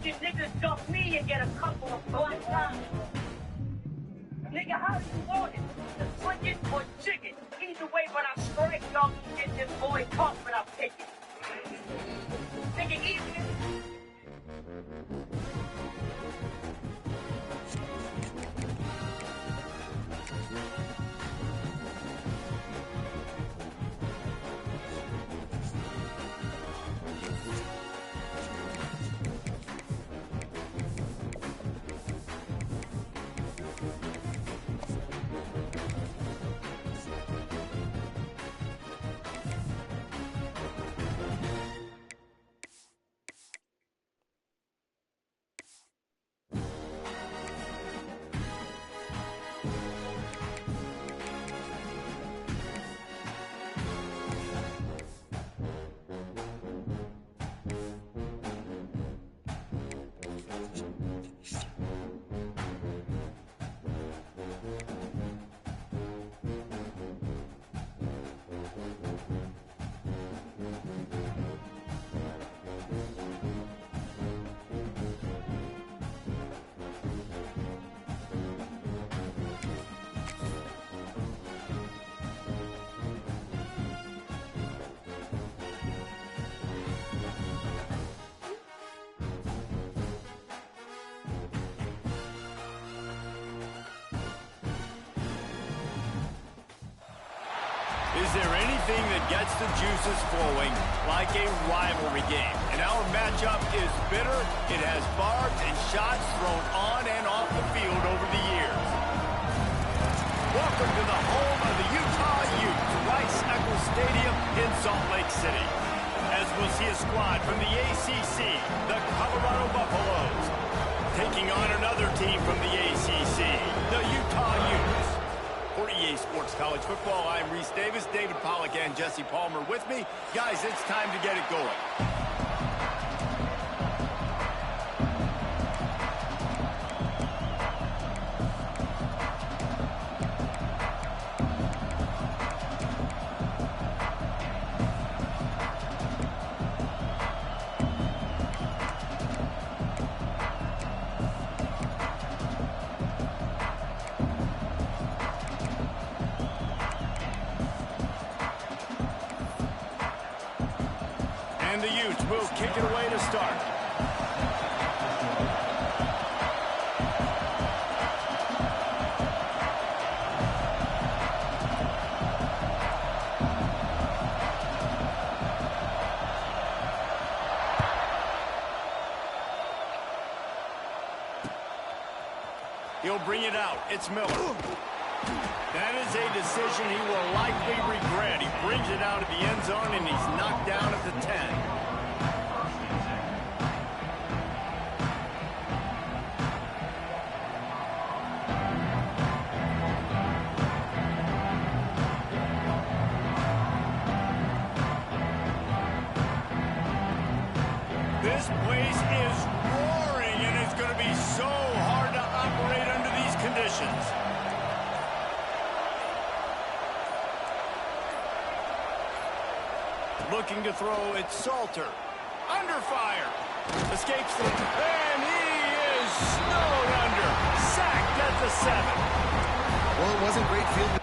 You niggas dump me and get a couple of black eyes. Nigga, how do you want it? The chicken or chicken? Either way, but I strike y'all and get this boy caught when I pick it. Nigga, even. Is there anything that gets the juices flowing like a rivalry game? And our matchup is bitter. It has barbs and shots thrown on and off the field over the years. Welcome to the home of the Utah Utes, Rice-Eccles Stadium in Salt Lake City. As we'll see a squad from the ACC, the Colorado Buffaloes, taking on another team from the ACC, the Utah Utes. For EA Sports College Football, I'm Reese Davis, David Pollack, and Jesse Palmer with me. Guys, it's time to get it going. And the Utes will kick it away to start. He'll bring it out. It's Miller. That is a decision he will likely regret. He brings it out of the end zone, and he's knocked down at the 10. This place is roaring, and it's going to be so hard to operate under these conditions. Looking to throw, it's Salter. Under fire. Escapes them, and he is snowed under. Sacked at the 7. Well, it wasn't great field.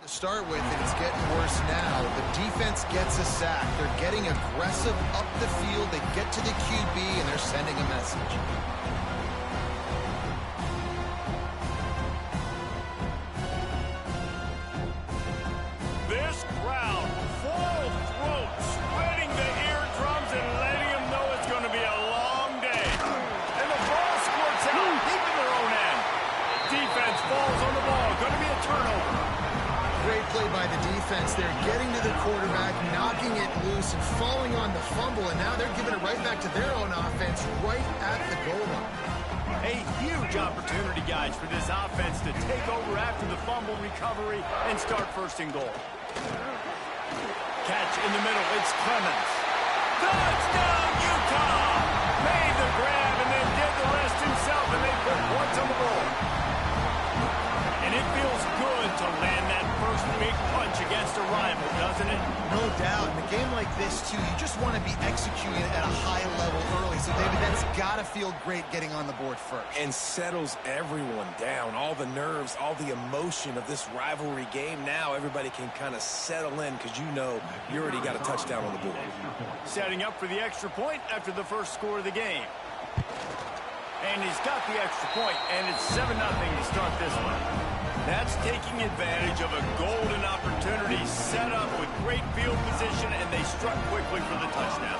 To start with, and it's getting worse now. The defense gets a sack. They're getting aggressive up the field. They get to the QB, and they're sending a message. This crowd, full throat, spreading the eardrums and letting them know it's going to be a long day. And the ball squirts out, deep in their own end. Defense falls on the ball. Going to be a turnover. Great play by the defense. They're getting to the quarterback, knocking it loose, and falling on the fumble, and now they're giving it right back to their own offense right at the goal line. A huge opportunity, guys, for this offense to take over after the fumble recovery and start first and goal. Catch in the middle. It's Clemens. Touchdown, Utah! Made the grab and then did the rest himself, and they put points on the board. And it feels good to land that first big punch against a rival, doesn't it? No doubt. In a game like this, too, you just want to be executing at a high level early. So, David, that's got to feel great getting on the board first. And settles everyone down. All the nerves, all the emotion of this rivalry game. Now everybody can kind of settle in because you know you already got a touchdown on the board. Setting up for the extra point after the first score of the game. And he's got the extra point, and it's 7-0 to start this one. That's taking advantage of a golden opportunity set up with great field position, and they struck quickly for the touchdown.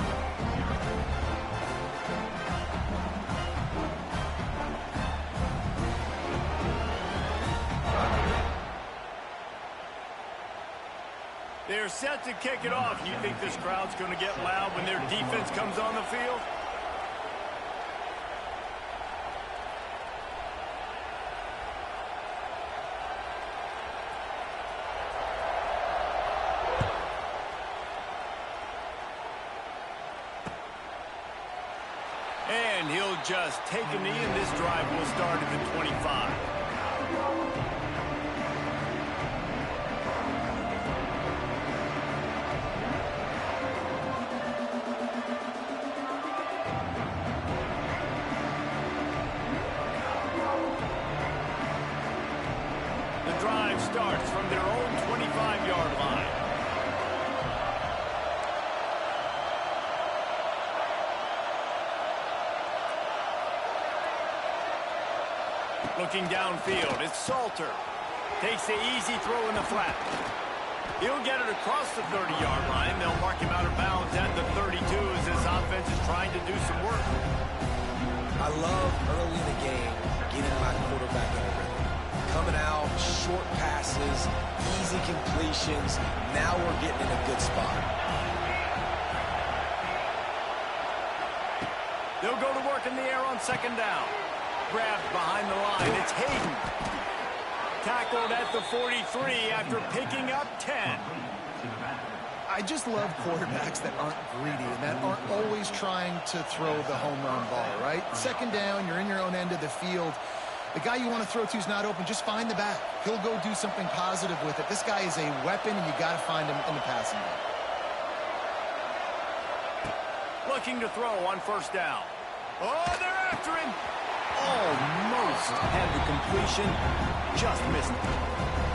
They're set to kick it off. You think this crowd's going to get loud when their defense comes on the field? And he'll just take a knee, and this drive will start at the 25. The drive starts from their own 25-yard line. Looking downfield, it's Salter. Takes the easy throw in the flat. He'll get it across the 30-yard line. They'll mark him out of bounds at the 32 as this offense is trying to do some work. I love early in the game getting my quarterback in a rhythm. Coming out, short passes, easy completions. Now we're getting in a good spot. They'll go to work in the air on second down. Grabbed behind the line. It's Hayden. Tackled at the 43 after picking up 10. I just love quarterbacks that aren't greedy and that aren't always trying to throw the home run ball, right? Second down, you're in your own end of the field. The guy you want to throw to is not open. Just find the back. He'll go do something positive with it. This guy is a weapon, and you got to find him in the passing game. Looking to throw on first down. Oh, they're after him. Almost had the completion. Just missed it.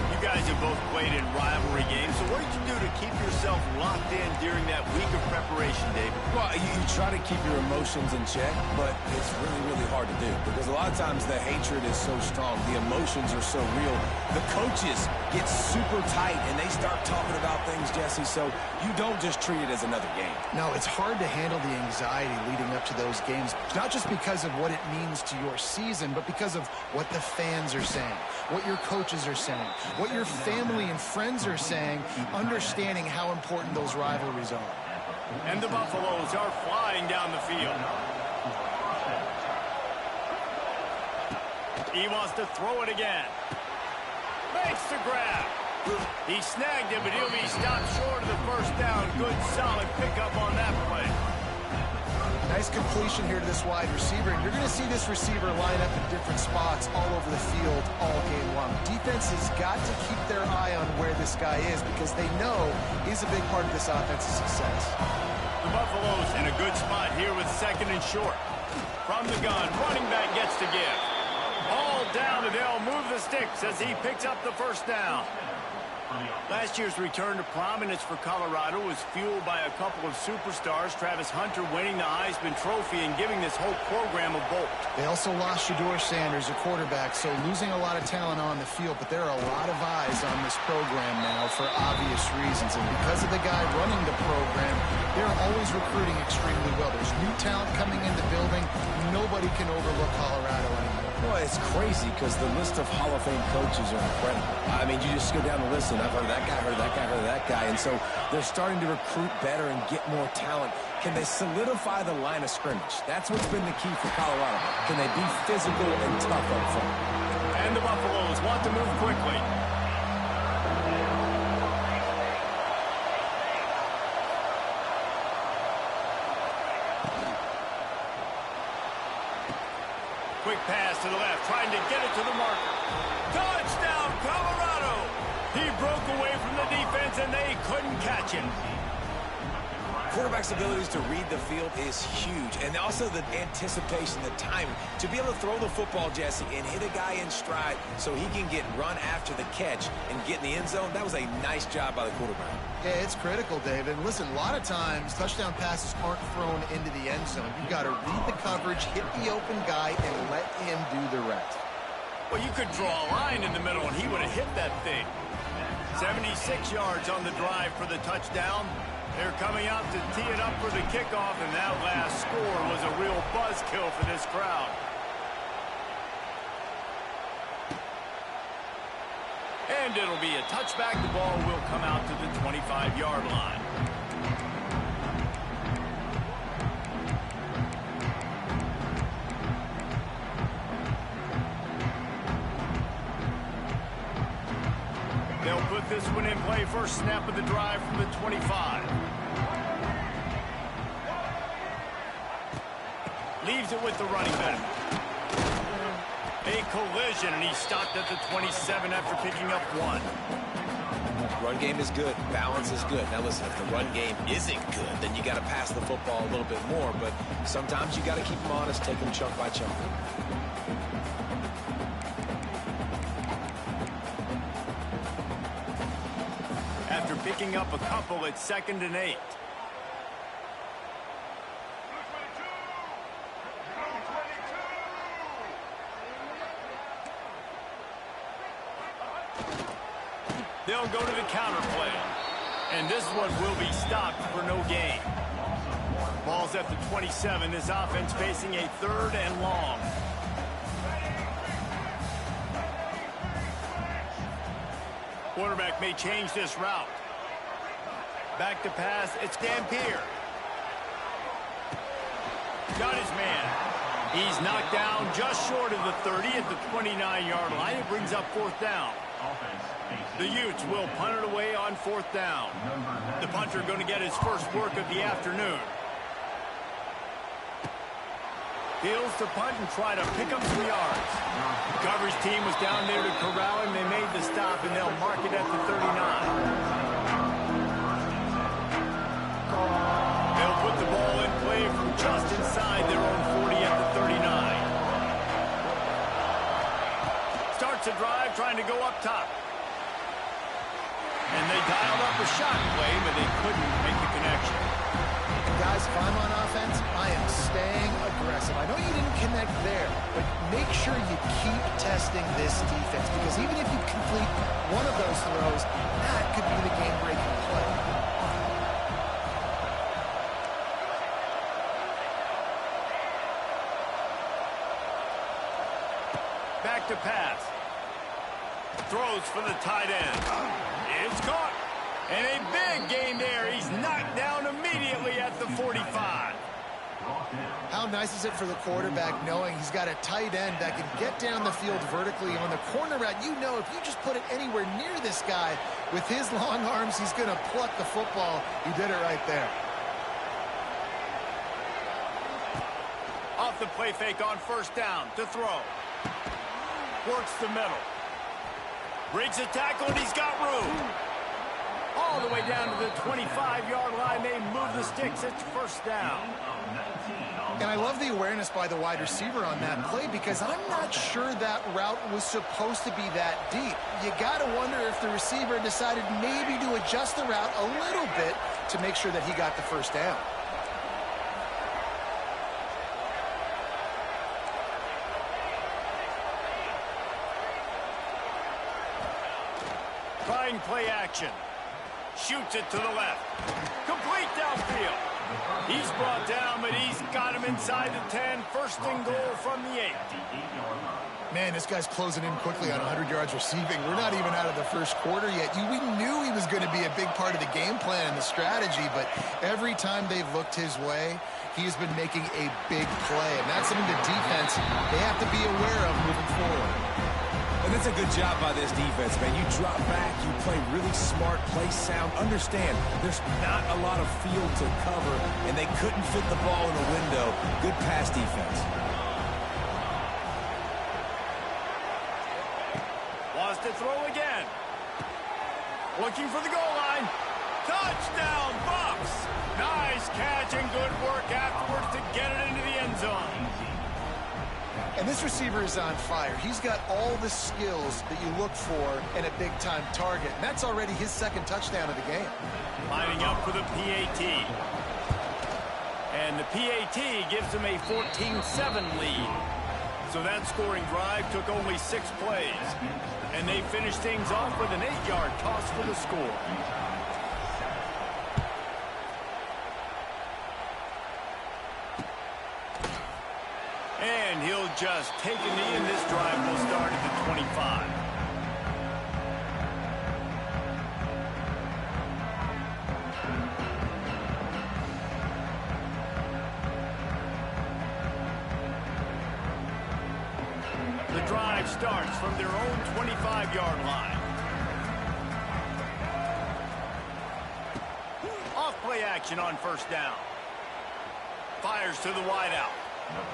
You guys have both played in rivalry games, so what did you do to keep yourself locked in during that week of preparation, David? Well, you try to keep your emotions in check, but it's really, really hard to do because a lot of times the hatred is so strong. The emotions are so real. The coaches get super tight, and they start talking about things, Jesse, so you don't just treat it as another game. No, it's hard to handle the anxiety leading up to those games, not just because of what it means to your season, but because of what the fans are saying, what your coaches are saying, what your family and friends are saying, understanding how important those rivalries are. And the Buffaloes are flying down the field. He wants to throw it again. Makes the grab. He snagged it, but he'll be stopped short of the first down. Good, solid pickup on that play. Nice completion here to this wide receiver, and you're going to see this receiver line up in different spots all over the field all game long. Defense has got to keep their eye on where this guy is because they know he's a big part of this offense's success. The Buffaloes in a good spot here with second and short. From the gun, running back gets to give. All down, and they'll move the sticks as he picks up the first down. Last year's return to prominence for Colorado was fueled by a couple of superstars, Travis Hunter winning the Heisman Trophy and giving this whole program a bolt. They also lost Shedeur Sanders, a quarterback, so losing a lot of talent on the field, but there are a lot of eyes on this program now for obvious reasons. And because of the guy running the program, they're always recruiting extremely well. There's new talent coming in the building. Nobody can overlook Colorado anymore. Well, it's crazy because the list of Hall of Fame coaches are incredible. I mean, you just go down the list, and I've heard of that guy, heard of that guy, heard of that guy. And so they're starting to recruit better and get more talent. Can they solidify the line of scrimmage? That's what's been the key for Colorado. Can they be physical and tough up front? And the Buffaloes want to move quickly. Quick pass to the left, trying to get it to the marker. Touchdown, Colorado! He broke away from the defense, and they couldn't catch him. Quarterback's abilities to read the field is huge, and also the anticipation, the timing. To be able to throw the football, Jesse, and hit a guy in stride so he can get run after the catch and get in the end zone, that was a nice job by the quarterback. Yeah, it's critical, David. And listen, a lot of times touchdown passes aren't thrown into the end zone. You've got to read the coverage, hit the open guy, and let him do the rest. Well, you could draw a line in the middle, and he would have hit that thing. 76 yards on the drive for the touchdown. They're coming out to tee it up for the kickoff, and that last score was a real buzzkill for this crowd. And it'll be a touchback. The ball will come out to the 25-yard line. They'll put this one in play. First snap of the drive from the 25. Leaves it with the running back. A collision, and he stopped at the 27 after picking up one. Run game is good. Balance is good. Now listen, if the run game isn't good, then you got to pass the football a little bit more. But sometimes you got to keep them honest, take them chunk by chunk. After picking up a couple, it's 2nd and 8. They'll go to the counter play. And this one will be stopped for no gain. Ball's at the 27. This offense facing a 3rd and long. Quarterback may change this route. Back to pass. It's Dampier. Got his man. He's knocked down just short of the 30 at the 29-yard line. It brings up 4th down. The Utes will punt it away on 4th down. The punter going to get his first work of the afternoon. Fields to punt and try to pick up some yards. The coverage team was down there to corral him. They made the stop, and they'll mark it at the 39. They'll put the ball in play from just inside their own 40 at the 39. Starts a drive trying to go up top. And they dialed up a shot play, but they couldn't make the connection. Guys, if I'm on offense, I am staying aggressive. I know you didn't connect there, but make sure you keep testing this defense, because even if you complete one of those throws, that could be the game-breaking play. Back to pass. Throws for the tight end. It's caught. And a big gain there. He's knocked down immediately at the 45. How nice is it for the quarterback knowing he's got a tight end that can get down the field vertically on the corner route? You know, if you just put it anywhere near this guy with his long arms, he's going to pluck the football. He did it right there. Off the play fake on 1st down to throw. Works the middle. Breaks a tackle, and he's got room. All the way down to the 25-yard line. They move the sticks. It's first down. And I love the awareness by the wide receiver on that play because I'm not sure that route was supposed to be that deep. You got to wonder if the receiver decided maybe to adjust the route a little bit to make sure that he got the first down. Trying play action. Shoots it to the left. Complete downfield. He's brought down, but he's got him inside the 10. First and goal from the 8. Man, this guy's closing in quickly on 100 yards receiving. We're not even out of the first quarter yet. We knew he was going to be a big part of the game plan and the strategy, but every time they've looked his way, he's been making a big play. And that's something the defense, they have to be aware of moving forward. And it's a good job by this defense, man. You drop back, you play really smart, play sound. Understand, there's not a lot of field to cover, and they couldn't fit the ball in the window. Good pass defense. Wants to throw again. Looking for the goal line. Touchdown, Bucks! Nice catch and good work afterwards to get it into the end zone. And this receiver is on fire. He's got all the skills that you look for in a big-time target. And that's already his second touchdown of the game. Lining up for the PAT. And the PAT gives him a 14-7 lead. So that scoring drive took only 6 plays. And they finished things off with an 8-yard toss for the score. And he'll just take a knee, and this drive will start at the 25. The drive starts from their own 25-yard line. Off play action on first down. Fires to the wideout.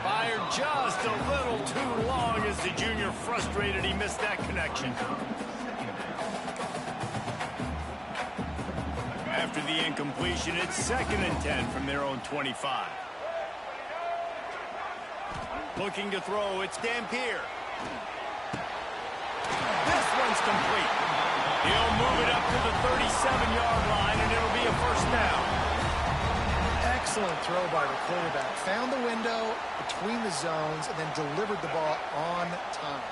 Fired just a little too long as the junior frustrated he missed that connection. After the incompletion, it's 2nd and 10 from their own 25. Looking to throw, it's Dampier. This one's complete. He'll move it up to the 37-yard line, and it'll be a first down. Excellent throw by the quarterback. Found the window between the zones and then delivered the ball on time.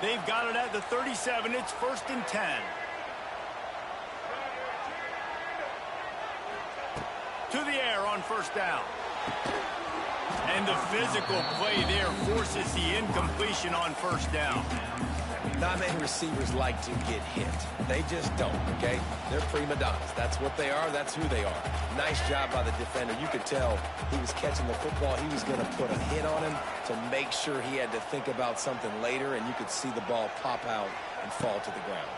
They've got it at the 37. It's 1st and 10. To the air on first down. And the physical play there forces the incompletion on first down. Not many receivers like to get hit. They just don't, okay? They're prima donnas. That's what they are. That's who they are. Nice job by the defender. You could tell he was catching the football. He was going to put a hit on him to make sure he had to think about something later, and you could see the ball pop out and fall to the ground.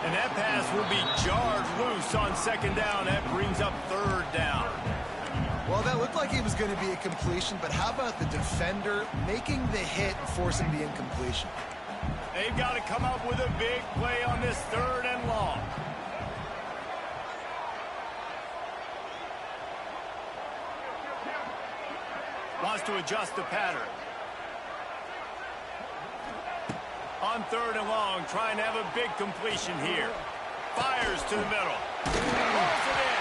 And that pass will be jarred loose on 2nd down. That brings up 3rd down. Well, that looked like it was going to be a completion, but how about the defender making the hit and forcing the incompletion? They've got to come up with a big play on this 3rd and long. Wants to adjust the pattern. On 3rd and long, trying to have a big completion here. Fires to the middle. Rolls it in.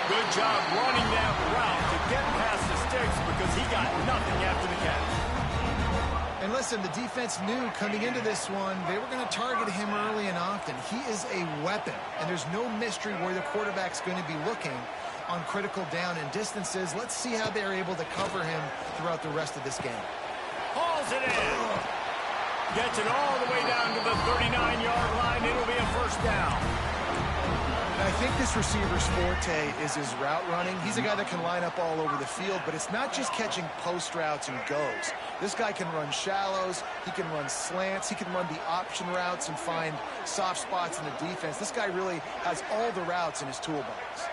Good job running that route to get past the sticks because he got nothing after the catch. And listen, the defense knew coming into this one, they were going to target him early and often. He is a weapon, and there's no mystery where the quarterback's going to be looking on critical down and distances. Let's see how they're able to cover him throughout the rest of this game. Hauls it in. Gets it all the way down to the 39-yard line. It'll be a first down. I think this receiver's forte is his route running. He's a guy that can line up all over the field, but it's not just catching post routes and goes. This guy can run shallows, he can run slants, he can run the option routes and find soft spots in the defense. This guy really has all the routes in his toolbox.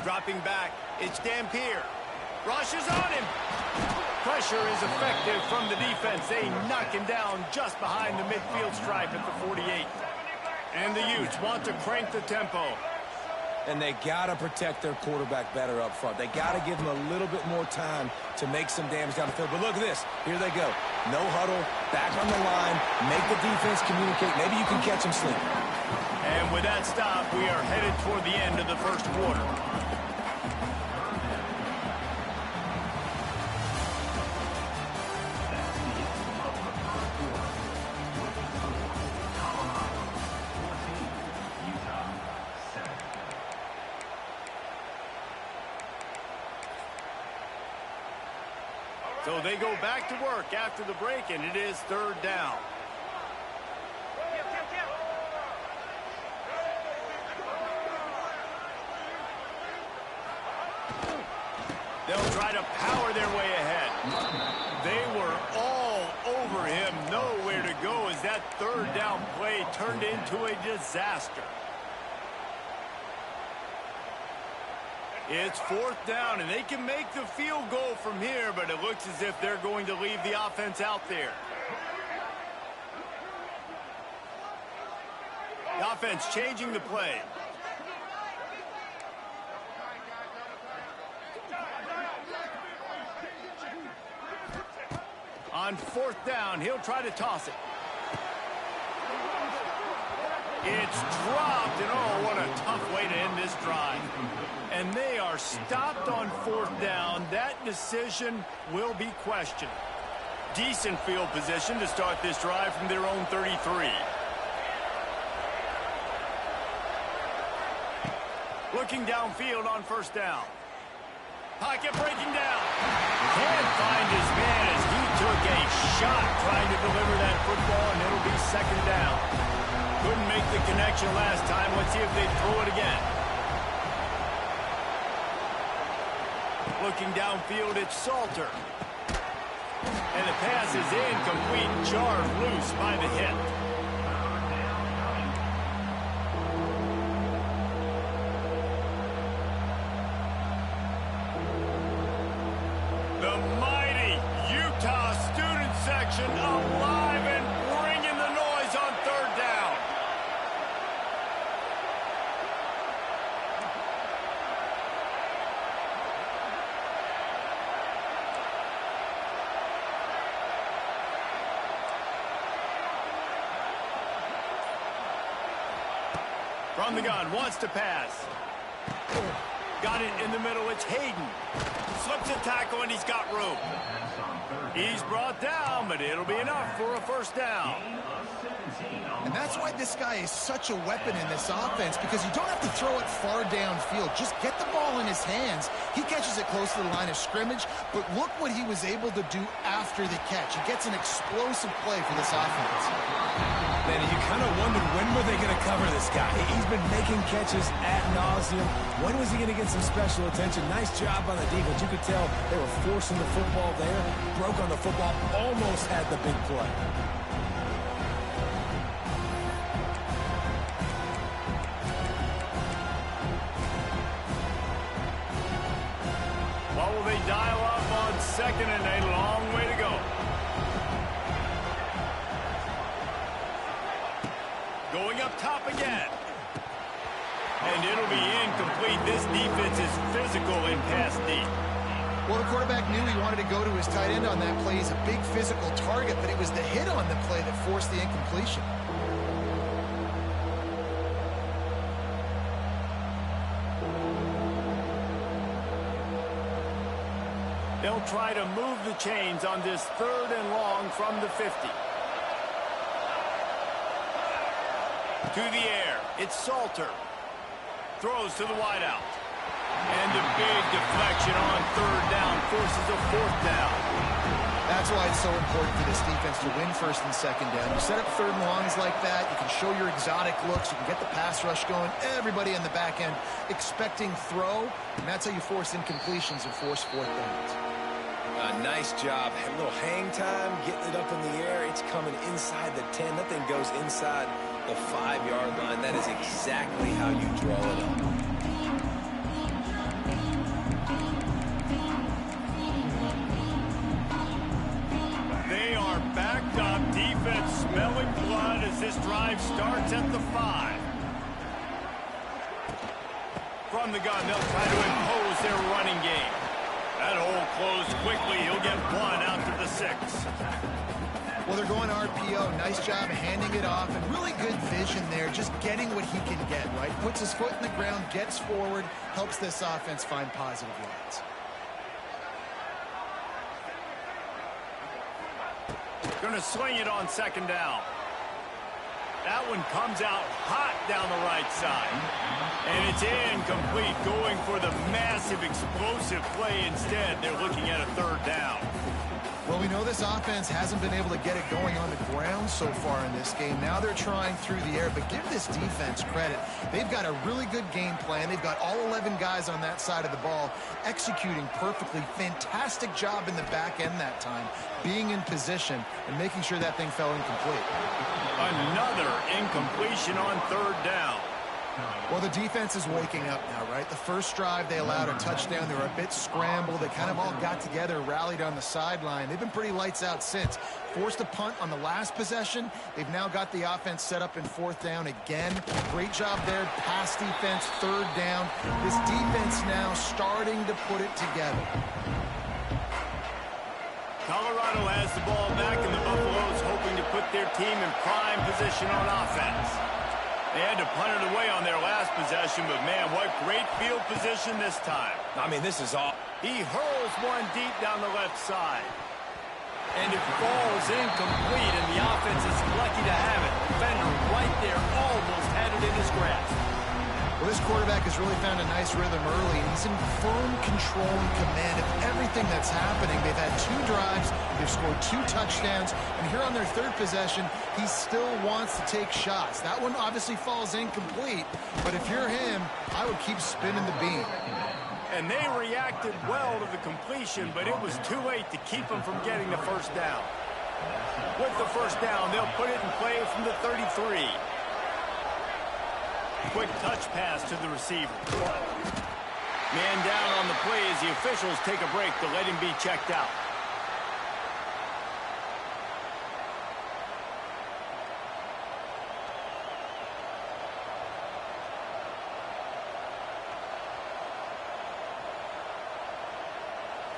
Dropping back, it's Dampier. Rushes on him. Pressure is effective from the defense. They knock him down just behind the midfield stripe at the 48. And the Utes want to crank the tempo. And they got to protect their quarterback better up front. They got to give him a little bit more time to make some damage down the field. But look at this. Here they go. No huddle, back on the line, make the defense communicate. Maybe you can catch him sleeping. And with that stop, we are headed toward the end of the first quarter. So they go back to work after the break, and it is third down. They'll try to power their way ahead. They were all over him, nowhere to go as that third down play turned into a disaster. It's fourth down, and they can make the field goal from here, but it looks as if they're going to leave the offense out there. The offense changing the play. On fourth down, he'll try to toss it. It's dropped, and oh, what a tough way to end this drive. And they are stopped on fourth down. That decision will be questioned. Decent field position to start this drive from their own 33. Looking downfield on first down. Pocket breaking down. Can't find his man as he took a shot trying to deliver that football, and it'll be second down. Couldn't make the connection last time. Let's see if they throw it again. Looking downfield, it's Salter. And the pass is incomplete, jarred loose by the hit. The mighty Utah student section alive and bringing the noise on third down. From the gun, wants to pass. Got it in the middle, it's Hayden. Slips a tackle and he's got room. He's brought down, but it'll be enough for a first down. And that's why this guy is such a weapon in this offense, because you don't have to throw it far downfield. Just get the ball in his hands. He catches it close to the line of scrimmage, but look what he was able to do after the catch. He gets an explosive play for this offense. Man, you kind of wondered when were they going to cover this guy. He's been making catches ad nauseum. When was he going to get some special attention? Nice job on the defense. You could tell they were forcing the football there. Broke on the football, almost had the big play. What will they dial up on second and a long way to go? Going up top again. And it'll be incomplete. This defense is physical in pass deep. Well, the quarterback knew he wanted to go to his tight end on that play. He's a big physical target, but it was the hit on the play that forced the incompletion. They'll try to move the chains on this third and long from the 50. To the air, it's Salter. Throws to the wideout. And the big deflection on third down forces a fourth down. That's why it's so important for this defense to win first and second down. You set up third and longs like that, you can show your exotic looks, you can get the pass rush going, everybody on the back end expecting throw, and that's how you force incompletions and force fourth downs. Nice job. A little hang time, getting it up in the air. It's coming inside the 10. Nothing goes inside the 5-yard line. That is exactly how you draw it up. smelling blood as this drive starts at the 5. From the gun, they'll try to impose their running game. That hole closed quickly. He'll get one out to the 6. Well, they're going RPO. Nice job handing it off, and really good vision there, just getting what he can get, right? Puts his foot in the ground, gets forward, helps this offense find positive yards. Going to swing it on 2nd down. That one comes out hot down the right side. And it's incomplete, going for the massive explosive play instead. They're looking at a 3rd down. Well, we know this offense hasn't been able to get it going on the ground so far in this game. Now they're trying through the air, but give this defense credit. They've got a really good game plan. They've got all 11 guys on that side of the ball executing perfectly. Fantastic job in the back end that time, being in position and making sure that thing fell incomplete. Another incompletion on 3rd down. Well, the defense is waking up now, right? The first drive, they allowed a touchdown. They were a bit scrambled. They kind of all got together, rallied on the sideline. They've been pretty lights out since. Forced a punt on the last possession. They've now got the offense set up in 4th down again. Great job there. Pass defense, 3rd down. This defense now starting to put it together. Colorado has the ball back, and the Buffaloes hoping to put their team in prime position on offense. They had to punt it away on their last possession, but man, what great field position this time. I mean, this is all. He hurls one deep down the left side. And it falls incomplete, and the offense is lucky to have it. Defender right there almost had it in his grasp. Well, this quarterback has really found a nice rhythm early, and he's in firm control and command of everything that's happening. They've had 2 drives, they've scored 2 touchdowns, and here on their 3rd possession, he still wants to take shots. That one obviously falls incomplete, but if you're him, I would keep spinning the beam. And they reacted well to the completion, but it was too late to keep them from getting the 1st down. With the 1st down, they'll put it in play from the 33. Quick touch pass to the receiver. Man down on the play as the officials take a break to let him be checked out.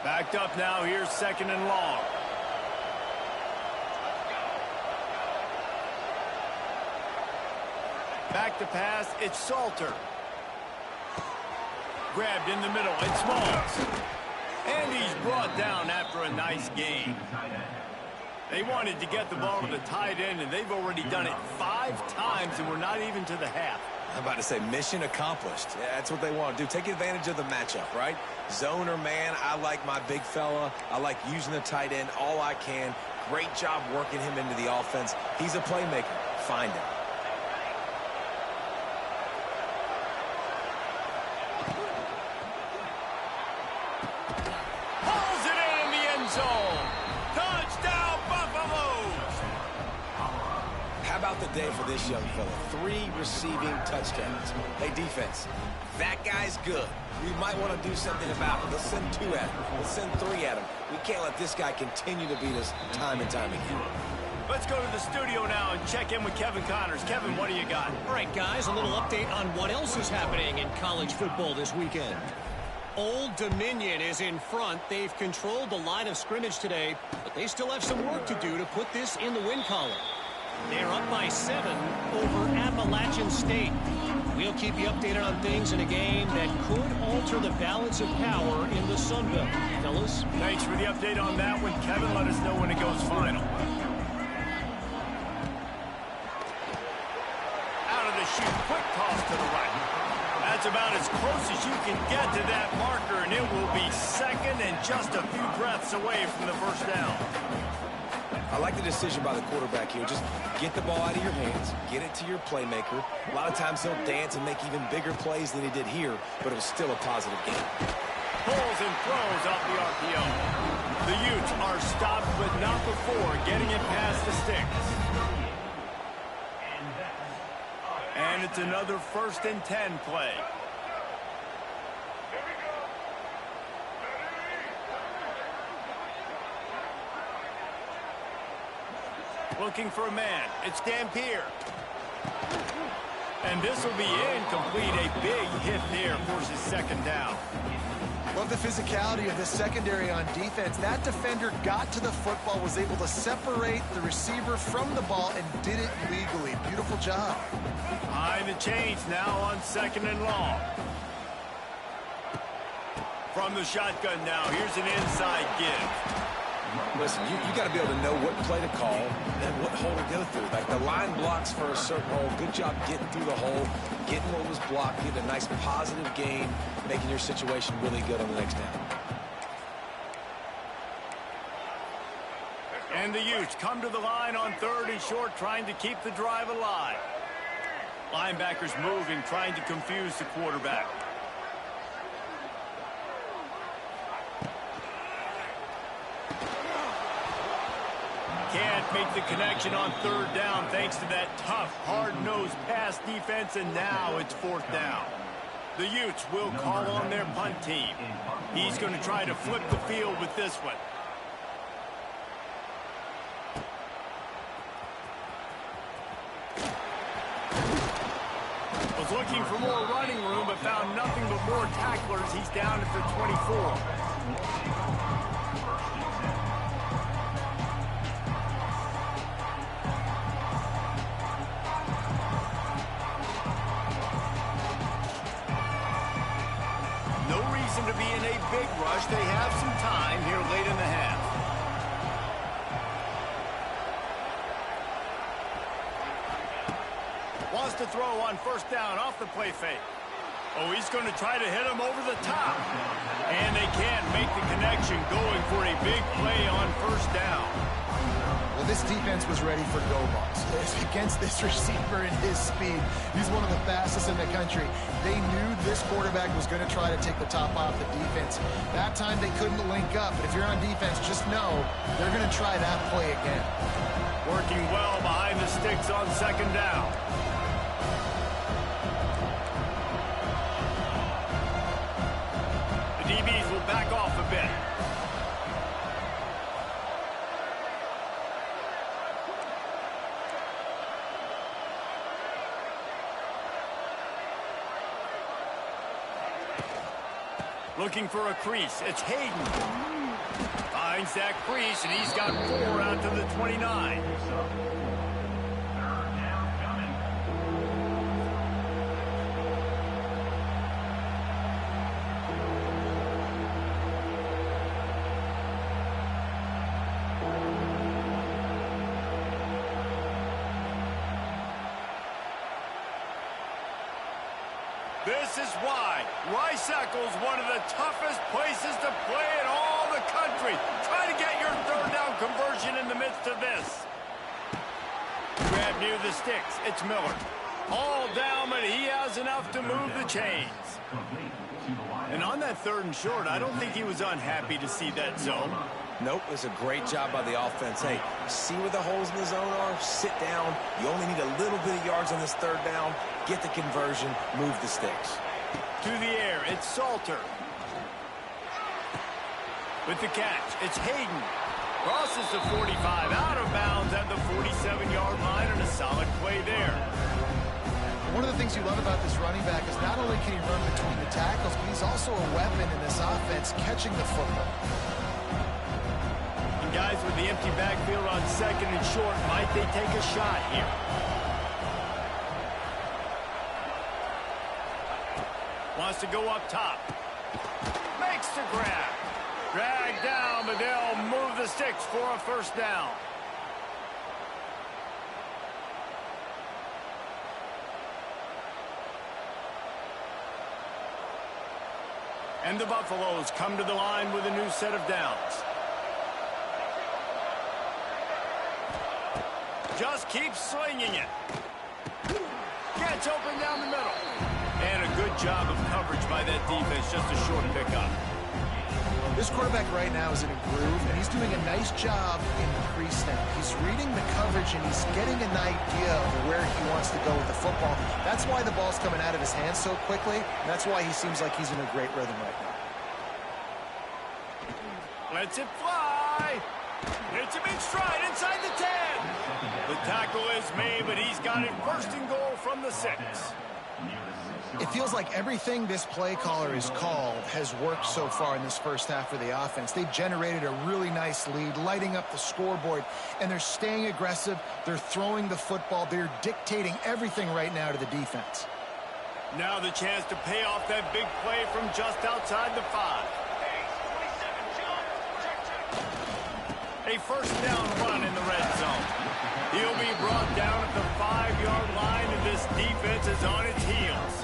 Backed up now, here's 2nd and long. Back to pass, it's Salter. Grabbed in the middle, it's Smalls. And he's brought down after a nice gain. They wanted to get the ball to the tight end, and they've already done it 5 times, and we're not even to the half. I'm about to say mission accomplished. Yeah, that's what they want to do. Take advantage of the matchup, right? Zone or man, I like my big fella. I like using the tight end all I can. Great job working him into the offense. He's a playmaker. Find him. Pulls it in the end zone. Touchdown, Buffaloes! How about the day for this young fella? 3 receiving touchdowns. Hey, defense, that guy's good. We might want to do something about it. Let's send 2 at him. Let's send 3 at him. We can't let this guy continue to beat us time and time again. Let's go to the studio now and check in with Kevin Connors. Kevin, what do you got? All right, guys, a little update on what else is happening in college football this weekend. Old Dominion is in front. They've controlled the line of scrimmage today, but they still have some work to do to put this in the win column. They're up by 7 over Appalachian State. We'll keep you updated on things in a game that could alter the balance of power in the Sun Belt. Fellas? Thanks for the update on that one, Kevin. Let us know when it goes final. Out of the chute, quick toss to the right. That's about as close as you can get to that marker, and it will be 2nd and just a few breaths away from the 1st down. I like the decision by the quarterback here. Just get the ball out of your hands, get it to your playmaker. A lot of times he'll dance and make even bigger plays than he did here, but it was still a positive game. Pulls and throws off the RPO. The Utes are stopped, but not before getting it past the sticks. And it's another 1st and 10 play. Looking for a man. It's Dampier. And this will be incomplete. A big hit there forces second down. Love the physicality of this secondary on defense. That defender got to the football, was able to separate the receiver from the ball, and did it legally. Beautiful job. Behind the chains now on 2nd and long. From the shotgun now, here's an inside give. Listen, you got to be able to know what play to call and what hole to go through. Like the line blocks for a certain hole. Good job getting through the hole, getting what was blocked, getting a nice positive gain, making your situation really good on the next down. And the Utes come to the line on 3rd and short, trying to keep the drive alive. Linebackers moving, trying to confuse the quarterback. Can't make the connection on 3rd down thanks to that tough, hard-nosed pass defense, and now it's 4th down. The Utes will call on their punt team. He's going to try to flip the field with this one. Was looking for more running room, but found nothing but more tacklers. He's down at the 24. To be in a big rush. They have some time here late in the half. Wants to throw on 1st down off the play fake. Oh, he's going to try to hit him over the top. And they can't make the connection, going for a big play on 1st down. Well, this defense was ready for go balls. Against this receiver and his speed, he's one of the fastest in the country. They knew this quarterback was going to try to take the top off the defense. That time they couldn't link up, but if you're on defense, just know they're going to try that play again. Working well behind the sticks on 2nd down. The DBs will back off a bit. Looking for a crease. It's Hayden. Finds that crease, and he's got 4 out to the 29. This is why Rice-Eccles, one of the toughest places to play in all the country. Try to get your 3rd down conversion in the midst of this. Grab near the sticks. It's Miller. All down, but he has enough to move the chains. And on that 3rd and short, I don't think he was unhappy to see that zone. Nope, it's a great job by the offense. Hey, see where the holes in the zone are? Sit down. You only need a little bit of yards on this 3rd down. Get the conversion, move the sticks. To the air, it's Salter. With the catch, it's Hayden. Crosses the 45, out of bounds at the 47-yard line, and a solid play there. One of the things you love about this running back is not only can he run between the tackles, but he's also a weapon in this offense, catching the football. And guys, with the empty backfield on 2nd and short, might they take a shot here? Wants to go up top. Makes the grab. Dragged down, but they'll move the sticks for a 1st down. And the Buffaloes come to the line with a new set of downs. Just keeps slinging it. Gets open down the middle. And a good job of coverage by that defense, just a short pickup. This quarterback right now is in a groove, and he's doing a nice job in the pre-snap. He's reading the coverage, and he's getting an idea of where he wants to go with the football. That's why the ball's coming out of his hands so quickly, and that's why he seems like he's in a great rhythm right now. Lets it fly. Hits him in stride inside the 10. tackle is made, but he's got it first and goal from the 6. It feels like everything this play caller has called has worked so far in this first half for the offense. They've generated a really nice lead, lighting up the scoreboard, and they're staying aggressive. They're throwing the football. They're dictating everything right now to the defense. Now the chance to pay off that big play from just outside the 5. A first down run in the red zone. He'll be brought down at the 5-yard line, and this defense is on its heels.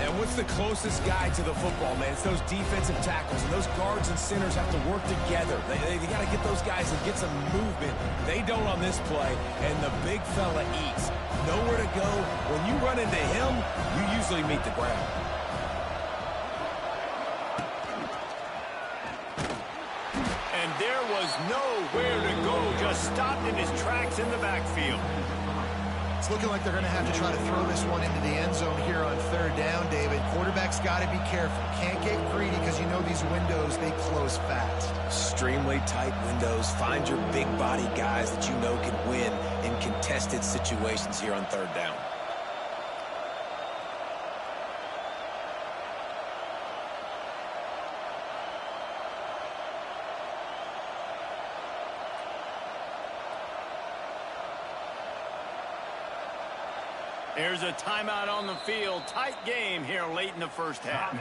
And what's the closest guy to the football, man? It's those defensive tackles, and those guards and centers have to work together. They got to get those guys and get some movement. They don't on this play, and the big fella eats. Nowhere to go. When you run into him, you usually meet the ground. And there was nowhere to go, just stopped in his tracks in the backfield. It's looking like they're going to have to try to throw this one into the end zone here on 3rd down, David. Quarterback's got to be careful. Can't get greedy because you know these windows, they close fast. Extremely tight windows. Find your big body guys that you know can win in contested situations here on 3rd down. There's a timeout on the field. Tight game here late in the first half.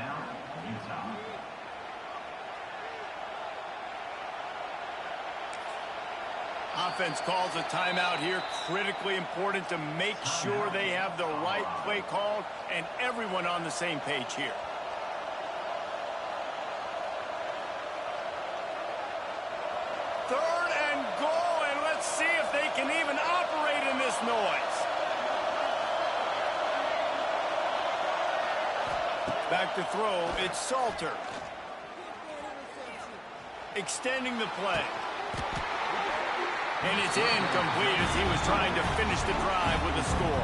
Offense calls a timeout here. Critically important to make sure they have the right play called and everyone on the same page here. Third and goal, and let's see if they can even operate in this noise. Back to throw, it's Salter. Extending the play. And it's incomplete as he was trying to finish the drive with a score.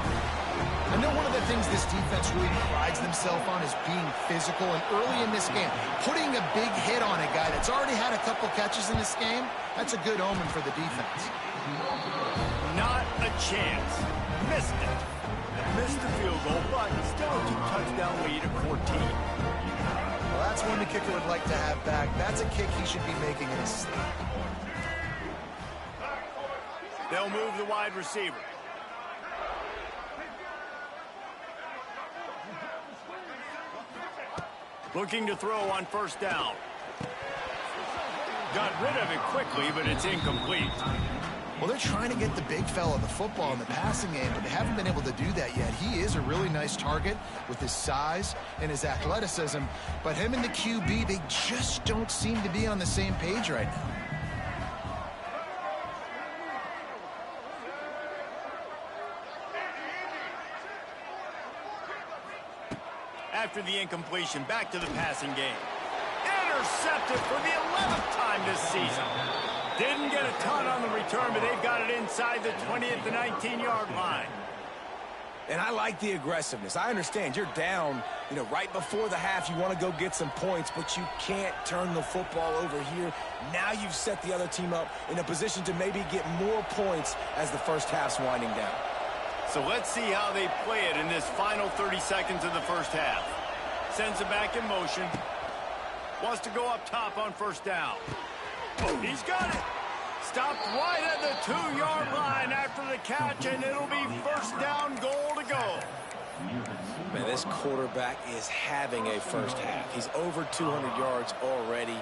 I know one of the things this defense really prides themselves on is being physical, and early in this game, putting a big hit on a guy that's already had a couple catches in this game, that's a good omen for the defense. Not a chance. Missed it. Missed the field goal, but still a 2-touchdown lead at 14. Well, that's one the kicker would like to have back. That's a kick he should be making in his sleep. They'll move the wide receiver. Looking to throw on 1st down. Got rid of it quickly, but it's incomplete. Well, they're trying to get the big fella the football in the passing game, but they haven't been able to do that yet. He is a really nice target with his size and his athleticism, but him and the QB, they just don't seem to be on the same page right now. After the incompletion, back to the passing game. Intercepted for the 11th time this season. Didn't get a ton on the return, but they've got it inside the 20 at the 19-yard line. And I like the aggressiveness. I understand you're down, right before the half. You want to go get some points, but you can't turn the football over here. Now you've set the other team up in a position to maybe get more points as the first half's winding down. So let's see how they play it in this final 30 seconds of the first half. Sends it back in motion. Wants to go up top on 1st down. He's got it. Stopped right at the 2-yard line after the catch, and it'll be 1st down, goal to go. Man, this quarterback is having a first half. He's over 200 yards already,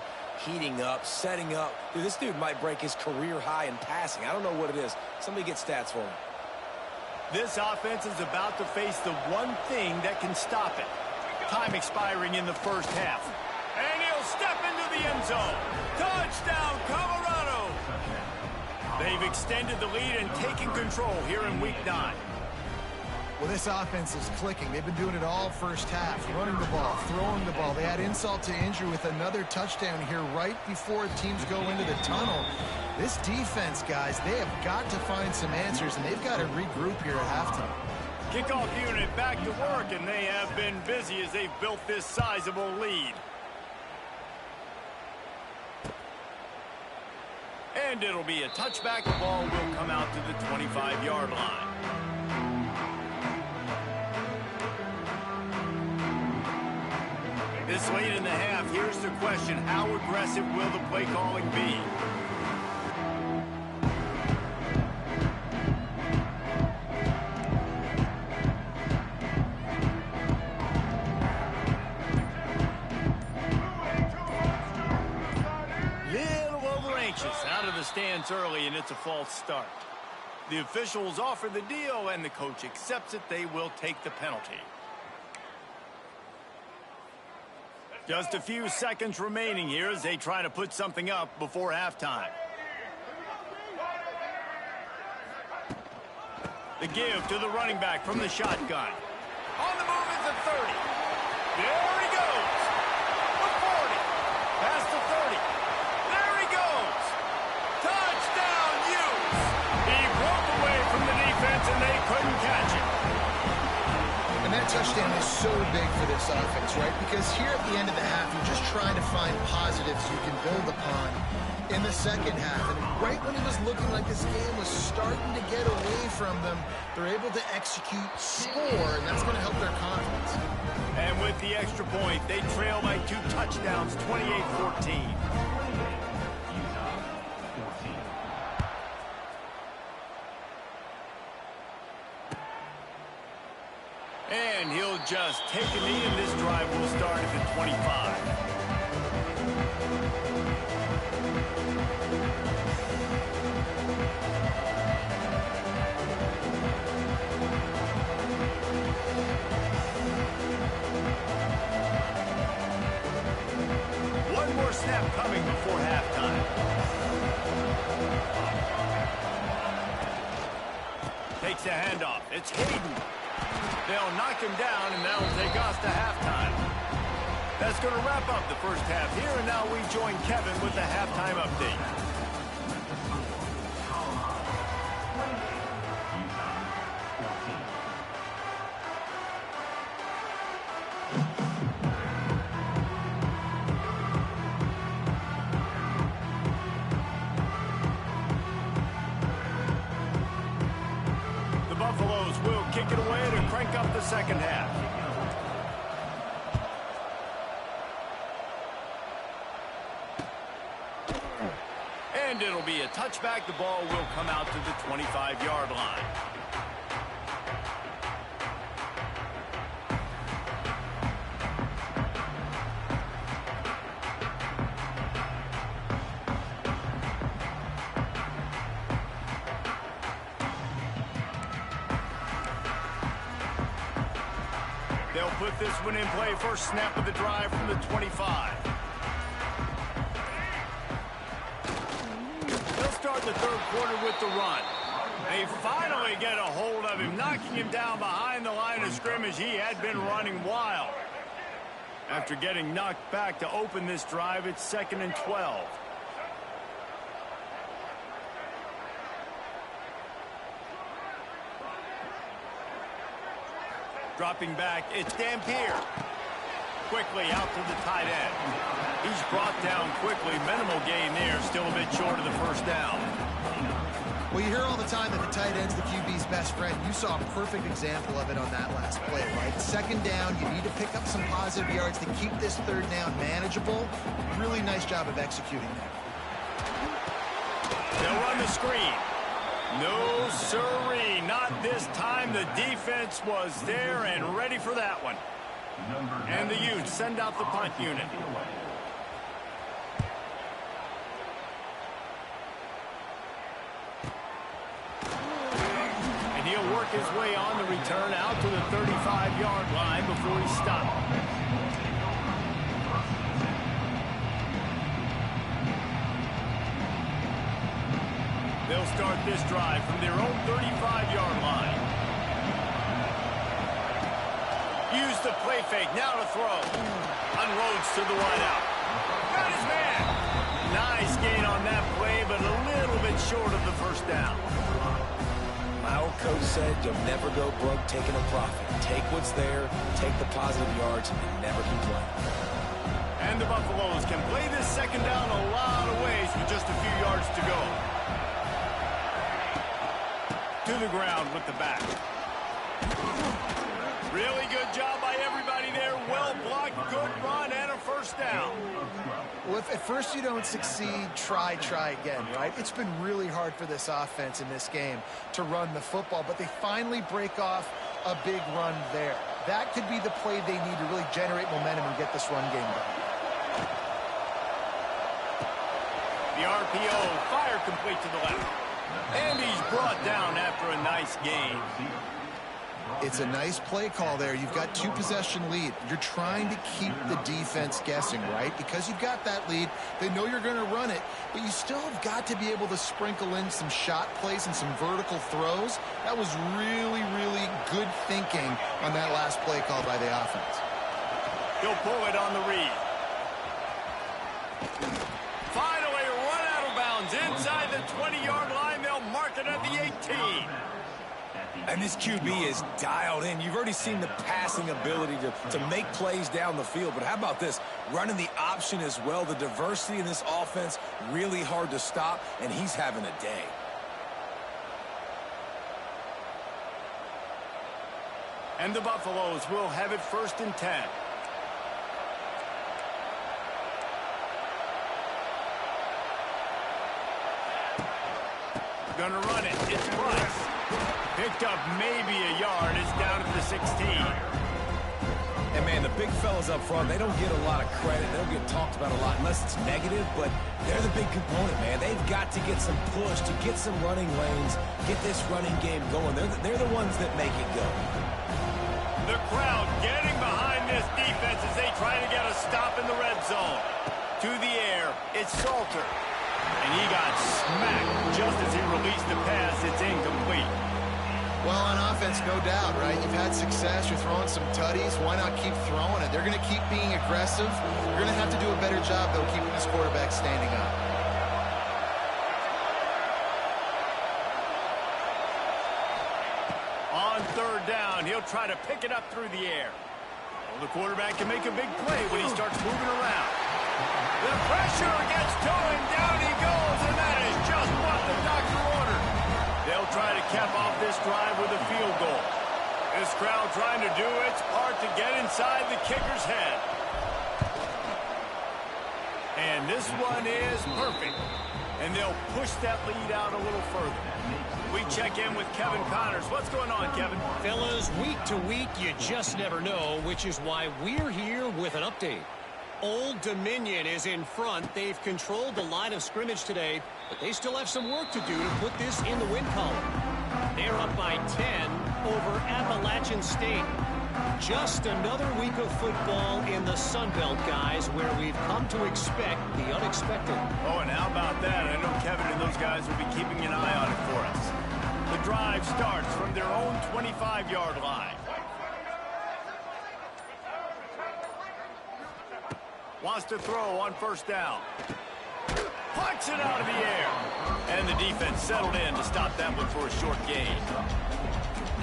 heating up, setting up. Dude, this dude might break his career high in passing. I don't know what it is. Somebody get stats for him. This offense is about to face the one thing that can stop it. Time expiring in the first half. And he'll step into the end zone. Touchdown, Colorado! They've extended the lead and taken control here in Week 9. Well, this offense is clicking. They've been doing it all first half, running the ball, throwing the ball. They had insult to injury with another touchdown here right before teams go into the tunnel. This defense, guys, they have got to find some answers, and they've got to regroup here at halftime. Kickoff unit back to work, and they have been busy as they've built this sizable lead. And it'll be a touchback. The ball will come out to the 25-yard line. This late in the half, here's the question: how aggressive will the play calling be? Little over anxious, out of the stands early, and it's a false start. The officials offer the deal, and the coach accepts it. They will take the penalty. Just a few seconds remaining here as they try to put something up before halftime. The give to the running back from the shotgun. On the move is the 30. There he goes. The 40. Past the 30. There he goes. Touchdown, Utes. He broke away from the defense and they couldn't catch him. And that touchdown is so big for this offense, right? Because here at the end of the half, you're just trying to find positives you can build upon in the second half. And right when it was looking like this game was starting to get away from them, they're able to execute, score, and that's going to help their confidence. And with the extra point, they trail by 2 touchdowns, 28-14. And he'll just take a knee, and this drive will start at the 25. One more snap coming before halftime. Takes a handoff. It's Hayden. They'll knock him down, and that'll take us to halftime. That's going to wrap up the first half here, and now we join Kevin with the halftime update. Buffaloes will kick it away to crank up the second half. And it'll be a touchback. The ball will come out to the 25-yard line. They'll put this one in play. First snap of the drive from the 25. They'll start the third quarter with the run. They finally get a hold of him, knocking him down behind the line of scrimmage. He had been running wild. After getting knocked back to open this drive, it's 2nd and 12. Dropping back, it's Dampier. Quickly out to the tight end. He's brought down quickly. Minimal gain there, still a bit short of the first down. Well, you hear all the time that the tight end's the QB's best friend. You saw a perfect example of it on that last play, right? Second down, you need to pick up some positive yards to keep this third down manageable. Really nice job of executing that. They'll run the screen. No, sirree, not this time. The defense was there and ready for that one. And the Utes send out the punt unit. And he'll work his way on the return out to the 35-yard line before he stopped. They'll start this drive from their own 35-yard line. Use the play fake, now to throw. Unloads to the wideout. Got his man. Nice gain on that play, but a little bit short of the first down. My old coach said you'll never go broke taking a profit. Take what's there, take the positive yards, and never complain. And the Buffaloes can play this second down a lot of ways with just a few yards to go. the ground with the back. Really good job by everybody there. Well blocked, good run, and a first down. Well, if at first you don't succeed, try again, right? It's been really hard for this offense in this game to run the football, but they finally break off a big run there. That could be the play they need to really generate momentum and get this run game going. The RPO, fire complete to the left. And he's brought down after a nice gain. It's a nice play call there. You've got 2-possession lead. You're trying to keep the defense guessing, right? Because you've got that lead, they know you're going to run it, but you still have got to be able to sprinkle in some shot plays and some vertical throws. That was really, really good thinking on that last play call by the offense. He'll pull it on the read. Finally, run out of bounds inside the 20-yard line. They'll mark it at the 18. And this QB is dialed in. You've already seen the passing ability to make plays down the field. But how about this? Running the option as well. The diversity in this offense, really hard to stop, and he's having a day. And the Buffaloes will have it 1st and 10. Gonna run it. It's Price. Picked up maybe a yard. It's down at the 16. And, man, the big fellas up front, they don't get a lot of credit. They don't get talked about a lot unless it's negative, but they're the big component, man. They've got to get some push, to get some running lanes, get this running game going. They're the ones that make it go. The crowd getting behind this defense as they try to get a stop in the red zone. To the air, it's Salter. And he got smacked just as he released the pass. It's incomplete. Well, on offense, no doubt, right? You've had success. You're throwing some tutties. Why not keep throwing it? They're going to keep being aggressive. You're going to have to do a better job, though, keeping this quarterback standing up. On 3rd down, he'll try to pick it up through the air. Well, the quarterback can make a big play when he starts moving around. The pressure gets to him. Down he goes, and that is just what the doctor ordered. They'll try to cap off this drive with a field goal. This crowd trying to do its part to get inside the kicker's head. And this one is perfect. And they'll push that lead out a little further. We check in with Kevin Connors. What's going on, Kevin? Fellas, week to week, you just never know, which is why we're here with an update. Old Dominion is in front. They've controlled the line of scrimmage today, but they still have some work to do to put this in the win column. They're up by 10 over Appalachian State. Just another week of football in the Sun Belt, guys, where we've come to expect the unexpected. Oh, and how about that? I know Kevin and those guys will be keeping an eye on it for us. The drive starts from their own 25-yard line. Wants to throw on 1st down. Pucks it out of the air. And the defense settled in to stop that one for a short gain.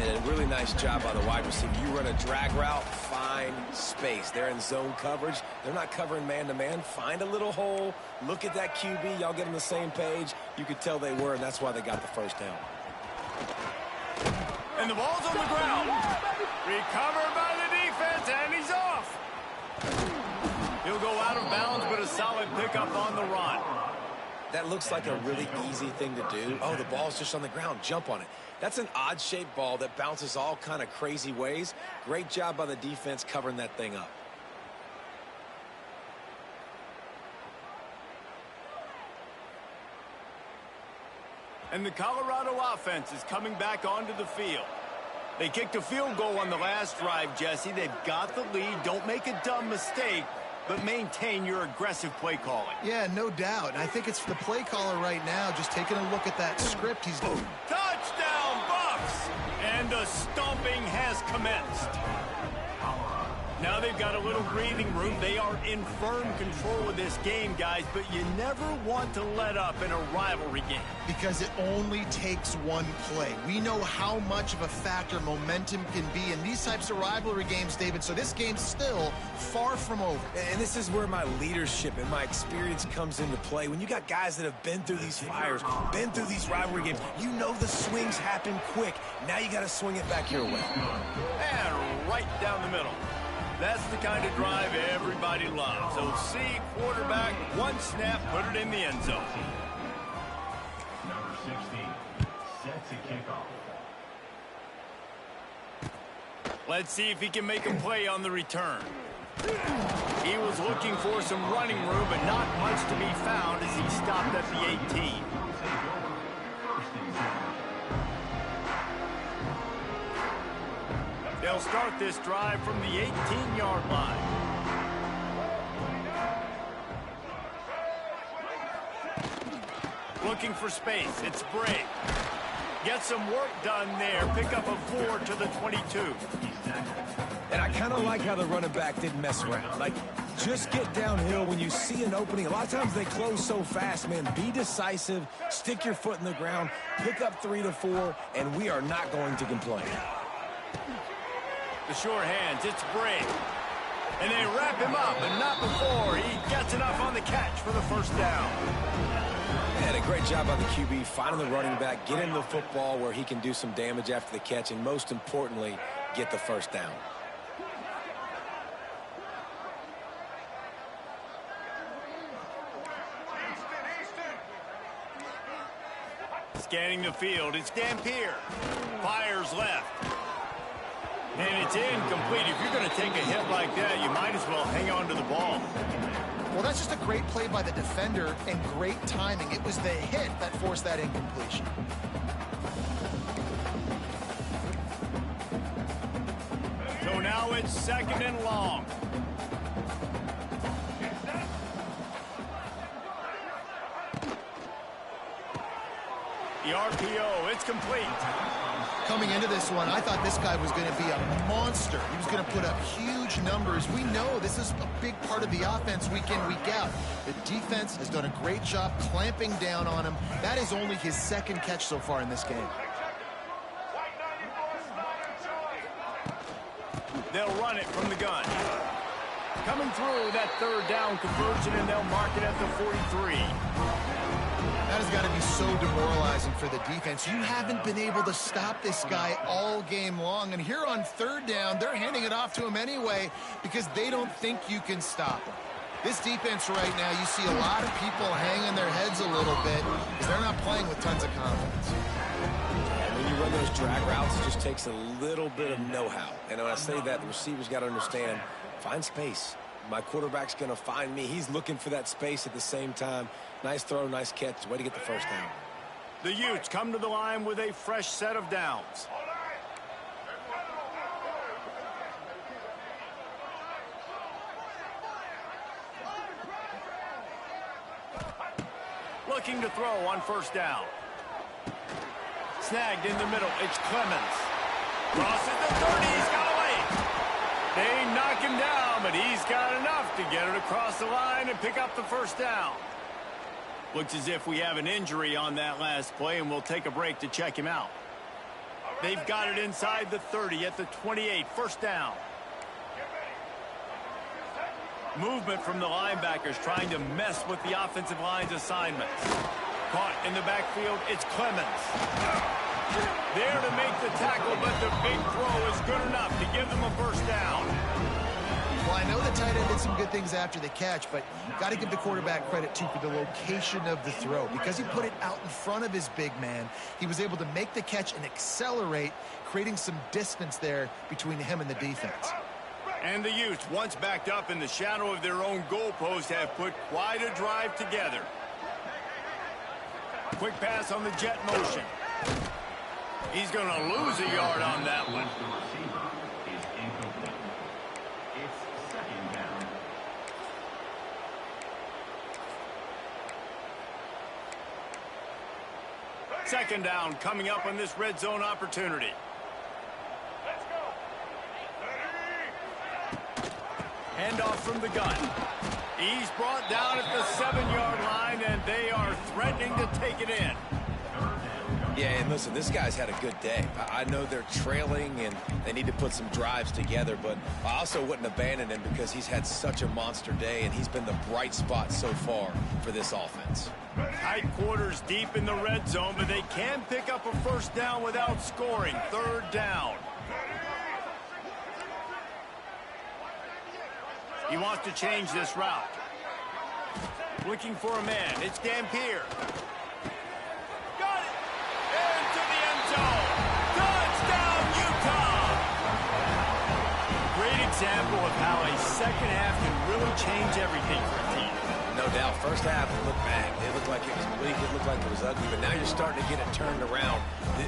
And a really nice job by the wide receiver. You run a drag route, find space. They're in zone coverage. They're not covering man-to-man. Find a little hole. Look at that QB. Y'all get on the same page. You could tell they were, and that's why they got the 1st down. And the ball's on the ground. Recovered by the defense, and he's off. He'll go out of bounds, but a solid pickup on the run. That looks like a really easy thing to do. Oh, the ball's just on the ground. Jump on it. That's an odd-shaped ball that bounces all kind of crazy ways. Great job by the defense covering that thing up. And the Colorado offense is coming back onto the field. They kicked a field goal on the last drive, Jesse. They've got the lead. Don't make a dumb mistake, but maintain your aggressive play calling. Yeah, no doubt. And I think it's the play caller right now just taking a look at that script. He's Touchdown, Buffs! And the stomping has commenced. Now they've got a little breathing room. They are in firm control of this game, guys, but you never want to let up in a rivalry game. Because it only takes one play. We know how much of a factor momentum can be in these types of rivalry games, David, so this game's still far from over. And this is where my leadership and my experience comes into play. When you got guys that have been through these fires, been through these rivalry games, you know the swings happen quick. Now you got to swing it back your way. And right down the middle. That's the kind of drive everybody loves. So see, quarterback, one snap, put it in the end zone. Number 16 sets a kickoff. Let's see if he can make a play on the return. He was looking for some running room, but not much to be found as he stopped at the 18. They'll start this drive from the 18-yard line. Looking for space. It's Bray. Get some work done there. Pick up a 4 to the 22. And I kind of like how the running back didn't mess around. Like, just get downhill when you see an opening. A lot of times they close so fast, man. Be decisive. Stick your foot in the ground. Pick up 3 to 4, and we are not going to complain. The short hands, it's Bray. And they wrap him up, and not before he gets enough on the catch for the first down. And a great job by the QB finding the running back, get him the football where he can do some damage after the catch, and most importantly, get the first down. Scanning the field, it's Dampier. Fires left. And it's incomplete. If you're going to take a hit like that, you might as well hang on to the ball. Well, that's just a great play by the defender and great timing. It was the hit that forced that incompletion. So now it's 2nd and long. The RPO, it's complete. Coming into this one, I thought this guy was going to be a monster. He was going to put up huge numbers. We know this is a big part of the offense week in, week out. The defense has done a great job clamping down on him. That is only his 2nd catch so far in this game. They'll run it from the gun. Coming through that 3rd down conversion, and they'll mark it at the 43. That has got to be so demoralizing for the defense. You haven't been able to stop this guy all game long. And here on 3rd down, they're handing it off to him anyway because they don't think you can stop him. This defense right now, you see a lot of people hanging their heads a little bit because they're not playing with tons of confidence. And when you run those drag routes, it just takes a little bit of know-how. And when I say that, the receiver's got to understand, find space. My quarterback's going to find me. He's looking for that space at the same time. Nice throw, nice catch. Way to get the first down. The Utes come to the line with a fresh set of downs. Looking to throw on 1st down. Snagged in the middle. It's Clemens. Crosses the 30. He's got away. They knock him down, but he's got enough to get it across the line and pick up the 1st down. Looks as if we have an injury on that last play, and we'll take a break to check him out. They've got it inside the 30 at the 28. 1st down. Movement from the linebackers trying to mess with the offensive line's assignments. Caught in the backfield, it's Clemens. There to make the tackle, but the big throw is good enough to give them a 1st down. Well, I know the tight end did some good things after the catch, but got to give the quarterback credit, too, for the location of the throw. Because he put it out in front of his big man, he was able to make the catch and accelerate, creating some distance there between him and the defense. And the Utes, once backed up in the shadow of their own goalpost, have put quite a drive together. Quick pass on the jet motion. He's going to lose a yard on that one. It's 2nd down. Second down coming up on this red zone opportunity. Handoff from the gun. He's brought down at the 7-yard line, and they are threatening to take it in. Yeah, and listen, this guy's had a good day. I know they're trailing and they need to put some drives together, but I also wouldn't abandon him because he's had such a monster day, and he's been the bright spot so far for this offense. Tight quarters deep in the red zone, but they can pick up a first down without scoring. 3rd down. He wants to change this route. Looking for a man. It's Dampier. Got it. Into the end zone. Touchdown, Utah. Great example of how a second half can really change everything for a team. No doubt. First half, it looked bad. It looked like it was weak. It looked like it was ugly. But now you're starting to get it turned around.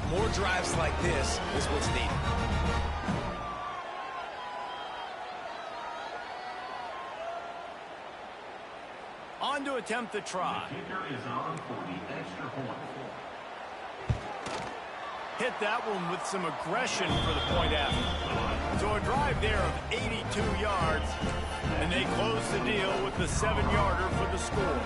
More drives like this is what's needed. On to attempt the try. The kicker is on for the extra point. Hit that one with some aggression for the point after. So a drive there of 82 yards, and they close the deal with the 7-yarder for the score.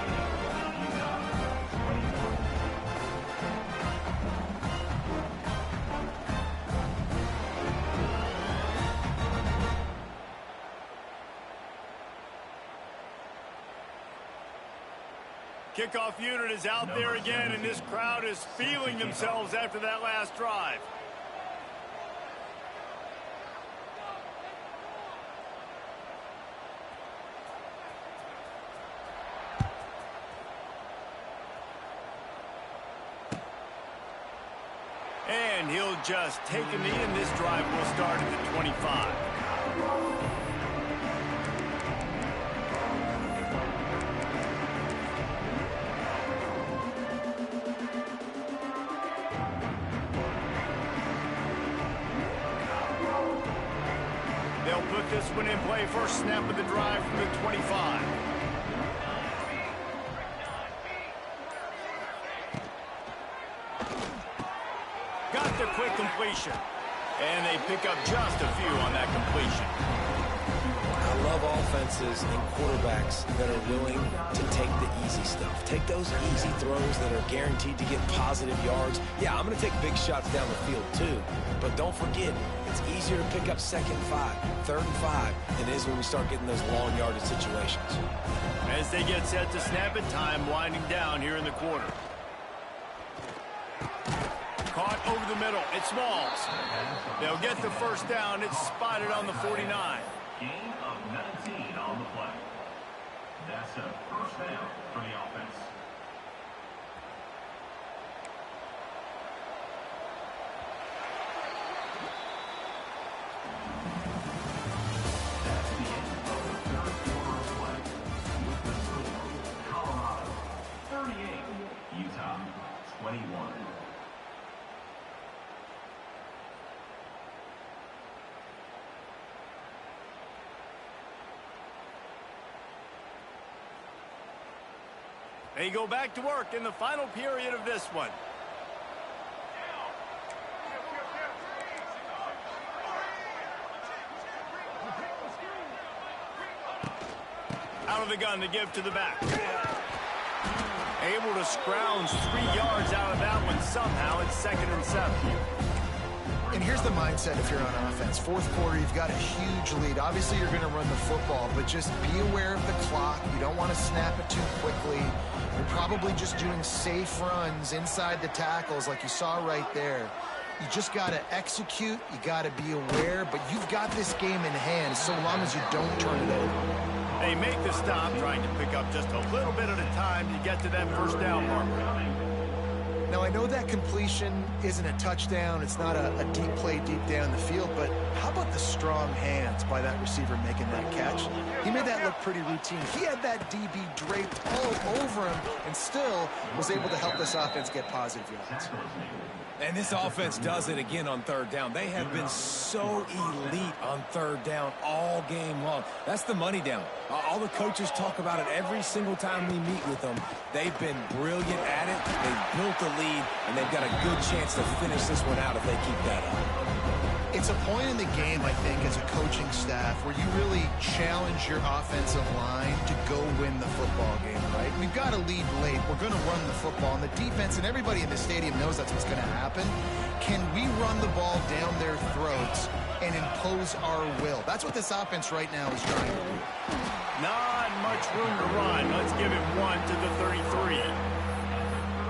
Kickoff unit is out there again, and this crowd is feeling themselves after that last drive. And he'll just take a knee, and this drive will start at the 25. They'll put this one in play. First snap of the drive from the 25. Got the quick completion. And they pick up just a few on that completion. I love offenses and quarterbacks that are willing to take the easy stuff. Take those easy throws that are guaranteed to get positive yards. Yeah, I'm going to take big shots down the field too. But don't forget, it's easier to pick up 2nd and 5, 3rd and 5 than it is when we start getting those long yardage situations. As they get set to snap it, time winding down here in the quarter. Caught over the middle. It's Smalls. They'll get the first down. It's spotted on the 49. Gain of 19 on the play. That's a first down for the offense. That's the end of the 3rd quarter of play. With the score, Colorado 38, Utah 21. They go back to work in the final period of this one. Out of the gun to give to the back. Able to scrounge 3 yards out of that one somehow. It's 2nd and 7. And here's the mindset if you're on offense. 4th quarter, you've got a huge lead. Obviously, you're going to run the football, but just be aware of the clock. You don't want to snap it too quickly. You're probably just doing safe runs inside the tackles like you saw right there. You just got to execute. You got to be aware, but you've got this game in hand so long as you don't turn it over. They make the stop, trying to pick up just a little bit at a time to get to that first down marker. Now, I know that completion isn't a touchdown. It's not a deep play deep down the field, but how about the strong hands by that receiver making that catch? He made that look pretty routine. He had that DB draped all over him and still was able to help this offense get positive yards. And this offense does it again on 3rd down. They have been so elite on 3rd down all game long. That's the money down. All the coaches talk about it every single time we meet with them. They've been brilliant at it. They've built a lead, and they've got a good chance to finish this one out if they keep that up. It's a point in the game, I think, as a coaching staff where you really challenge your offensive line to go win the football game, right? We've got to lead late. We're going to run the football. And the defense and everybody in the stadium knows that's what's going to happen. Can we run the ball down their throats and impose our will? That's what this offense right now is trying to do. Not much room to run. Let's give it 1 to the 33.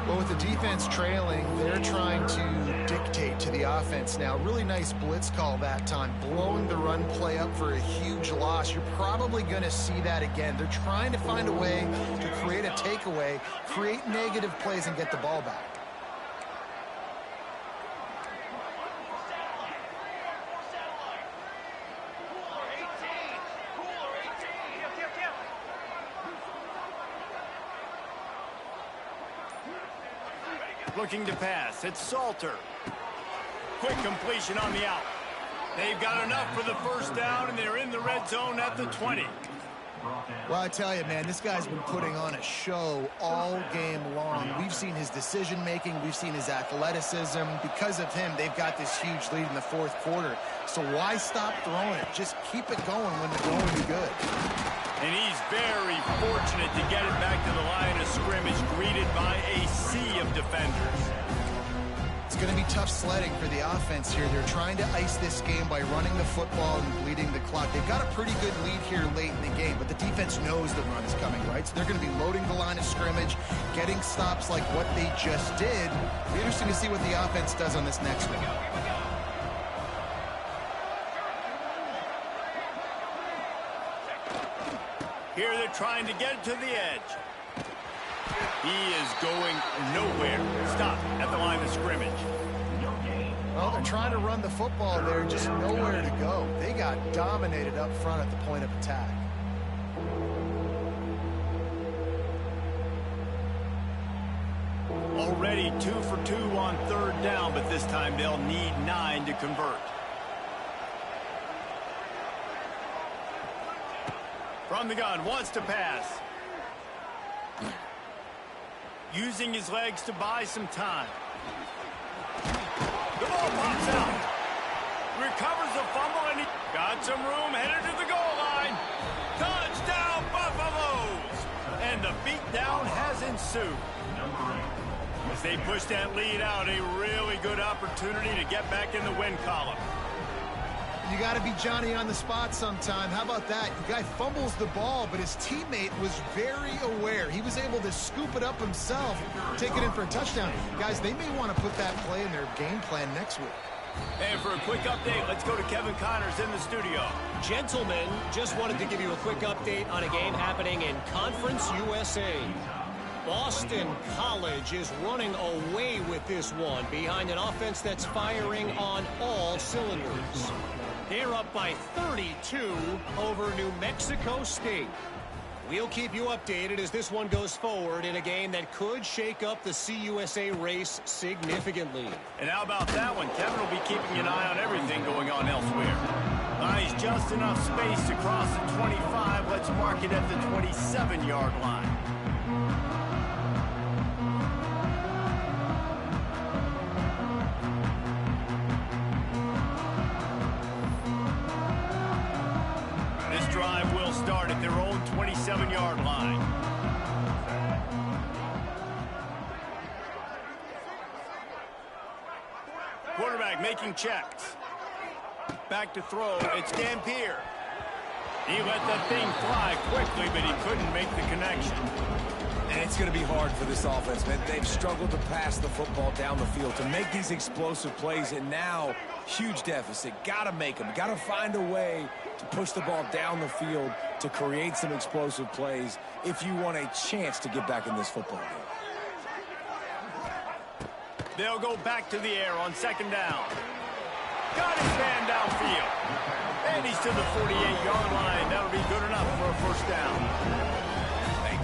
Well, with the defense trailing, they're trying to dictate to the offense now. Really nice blitz call that time, blowing the run play up for a huge loss. You're probably going to see that again. They're trying to find a way to create a takeaway, create negative plays, and get the ball back. Looking to pass. It's Salter. Quick completion on the out. They've got enough for the first down, and they're in the red zone at the 20. Well, I tell you, man, this guy's been putting on a show all game long. We've seen his decision-making. We've seen his athleticism. Because of him, they've got this huge lead in the fourth quarter. So why stop throwing it? Just keep it going when the going is good. And he's very fortunate to get it back to the line of scrimmage, greeted by a sea of defenders. It's going to be tough sledding for the offense here. They're trying to ice this game by running the football and bleeding the clock. They've got a pretty good lead here late in the game, but the defense knows the run is coming, right? So they're going to be loading the line of scrimmage, getting stops like what they just did. It'll be interesting to see what the offense does on this next one. Here they're trying to get it to the edge. He is going nowhere. Stop at the line of scrimmage. Well, they're trying to run the football there, just nowhere to go. They got dominated up front at the point of attack. Already 2 for 2 on third down, but this time they'll need 9 to convert. From the gun, wants to pass. Using his legs to buy some time. The ball pops out. Recovers the fumble, and he got some room, headed to the goal line. Touchdown, Buffaloes! And the beatdown has ensued. As they push that lead out, a really good opportunity to get back in the win column. You got to be Johnny on the spot sometime. How about that? The guy fumbles the ball, but his teammate was very aware. He was able to scoop it up himself, take it in for a touchdown. Guys, they may want to put that play in their game plan next week. And for a quick update, let's go to Kevin Connors in the studio. Gentlemen, just wanted to give you a quick update on a game happening in Conference USA. Boston College is running away with this one behind an offense that's firing on all cylinders. They're up by 32 over New Mexico State. We'll keep you updated as this one goes forward in a game that could shake up the CUSA race significantly. And how about that one? Kevin will be keeping an eye on everything going on elsewhere. Nice, just enough space to cross the 25. Let's mark it at the 27-yard line. Drive will start at their own 27-yard line. Quarterback making checks. Back to throw. It's Dampier. He let that thing fly quickly, but he couldn't make the connection. And it's going to be hard for this offense, man. They've struggled to pass the football down the field, to make these explosive plays, and now huge deficit. Got to make them. Got to find a way to push the ball down the field to create some explosive plays if you want a chance to get back in this football game. They'll go back to the air on second down. Got his man downfield. And he's to the 48-yard line. That'll be good enough for a first down.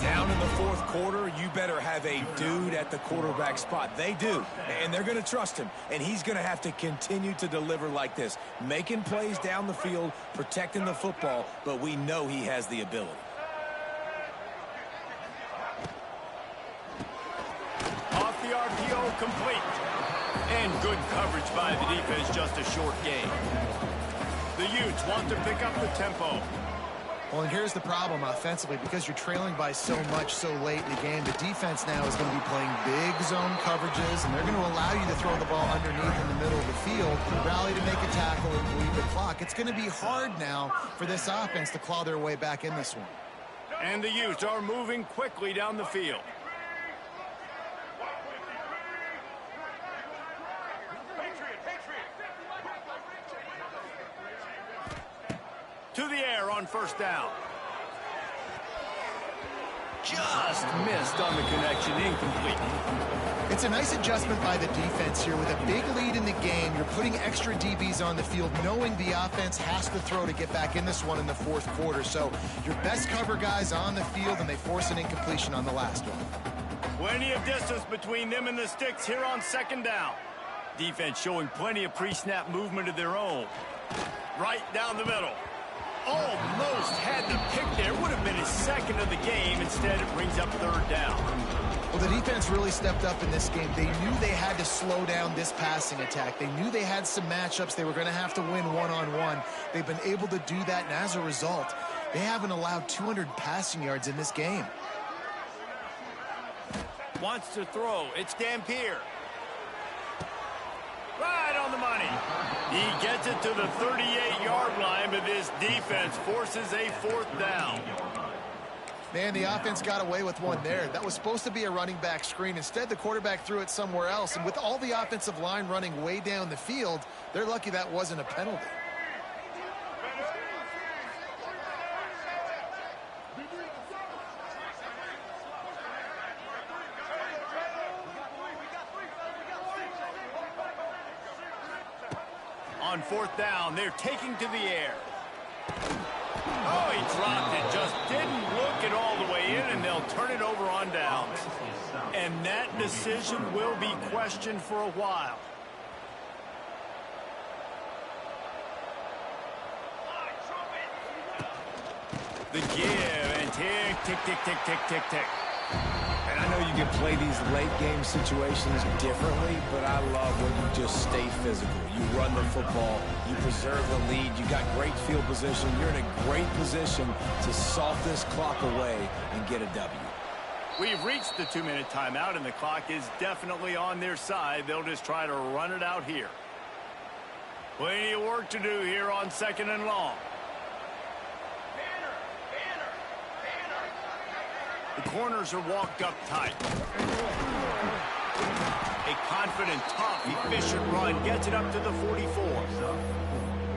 Down in the fourth quarter, you better have a dude at the quarterback spot. They do, and they're going to trust him, and he's going to have to continue to deliver like this, making plays down the field, protecting the football, but we know he has the ability. Off the RPO complete. And good coverage by the defense, just a short gain. The Utes want to pick up the tempo. Well, and here's the problem offensively. Because you're trailing by so much so late in the game, the defense now is going to be playing big zone coverages, and they're going to allow you to throw the ball underneath in the middle of the field, rally to make a tackle, and bleed the clock. It's going to be hard now for this offense to claw their way back in this one. And the Utes are moving quickly down the field. To the air on first down. Just missed on the connection, incomplete. It's a nice adjustment by the defense here. With a big lead in the game, you're putting extra DBs on the field, knowing the offense has to throw to get back in this one in the fourth quarter. So your best cover guys on the field, and they force an incompletion on the last one. Plenty of distance between them and the sticks here on second down. Defense showing plenty of pre-snap movement of their own. Right down the middle. Almost had the pick there. Would have been his second of the game. Instead, it brings up third down. Well, the defense really stepped up in this game. They knew they had to slow down this passing attack. They knew they had some matchups they were going to have to win one-on-one. They've been able to do that, and as a result, they haven't allowed 200 passing yards in this game. Wants to throw. It's Dampier. Right on the money. He gets it to the 38-yard line, but this defense forces a fourth down. Man, the offense got away with one there. That was supposed to be a running back screen. Instead, the quarterback threw it somewhere else. And with all the offensive line running way down the field, they're lucky that wasn't a penalty. On fourth down, they're taking to the air. Oh, he dropped it. Just didn't look it all the way in, and they'll turn it over on downs. And that decision will be questioned for a while. The give, and tick, tick, tick, tick, tick, tick, tick. And I know you can play these late game situations differently, but I love when you just stay physical. You run the football, you preserve the lead, you got great field position, you're in a great position to salt this clock away and get a W. We've reached the 2-minute timeout, and the clock is definitely on their side. They'll just try to run it out here. Plenty of work to do here on second and long. The corners are walked up tight. A confident, tough, efficient run gets it up to the 44.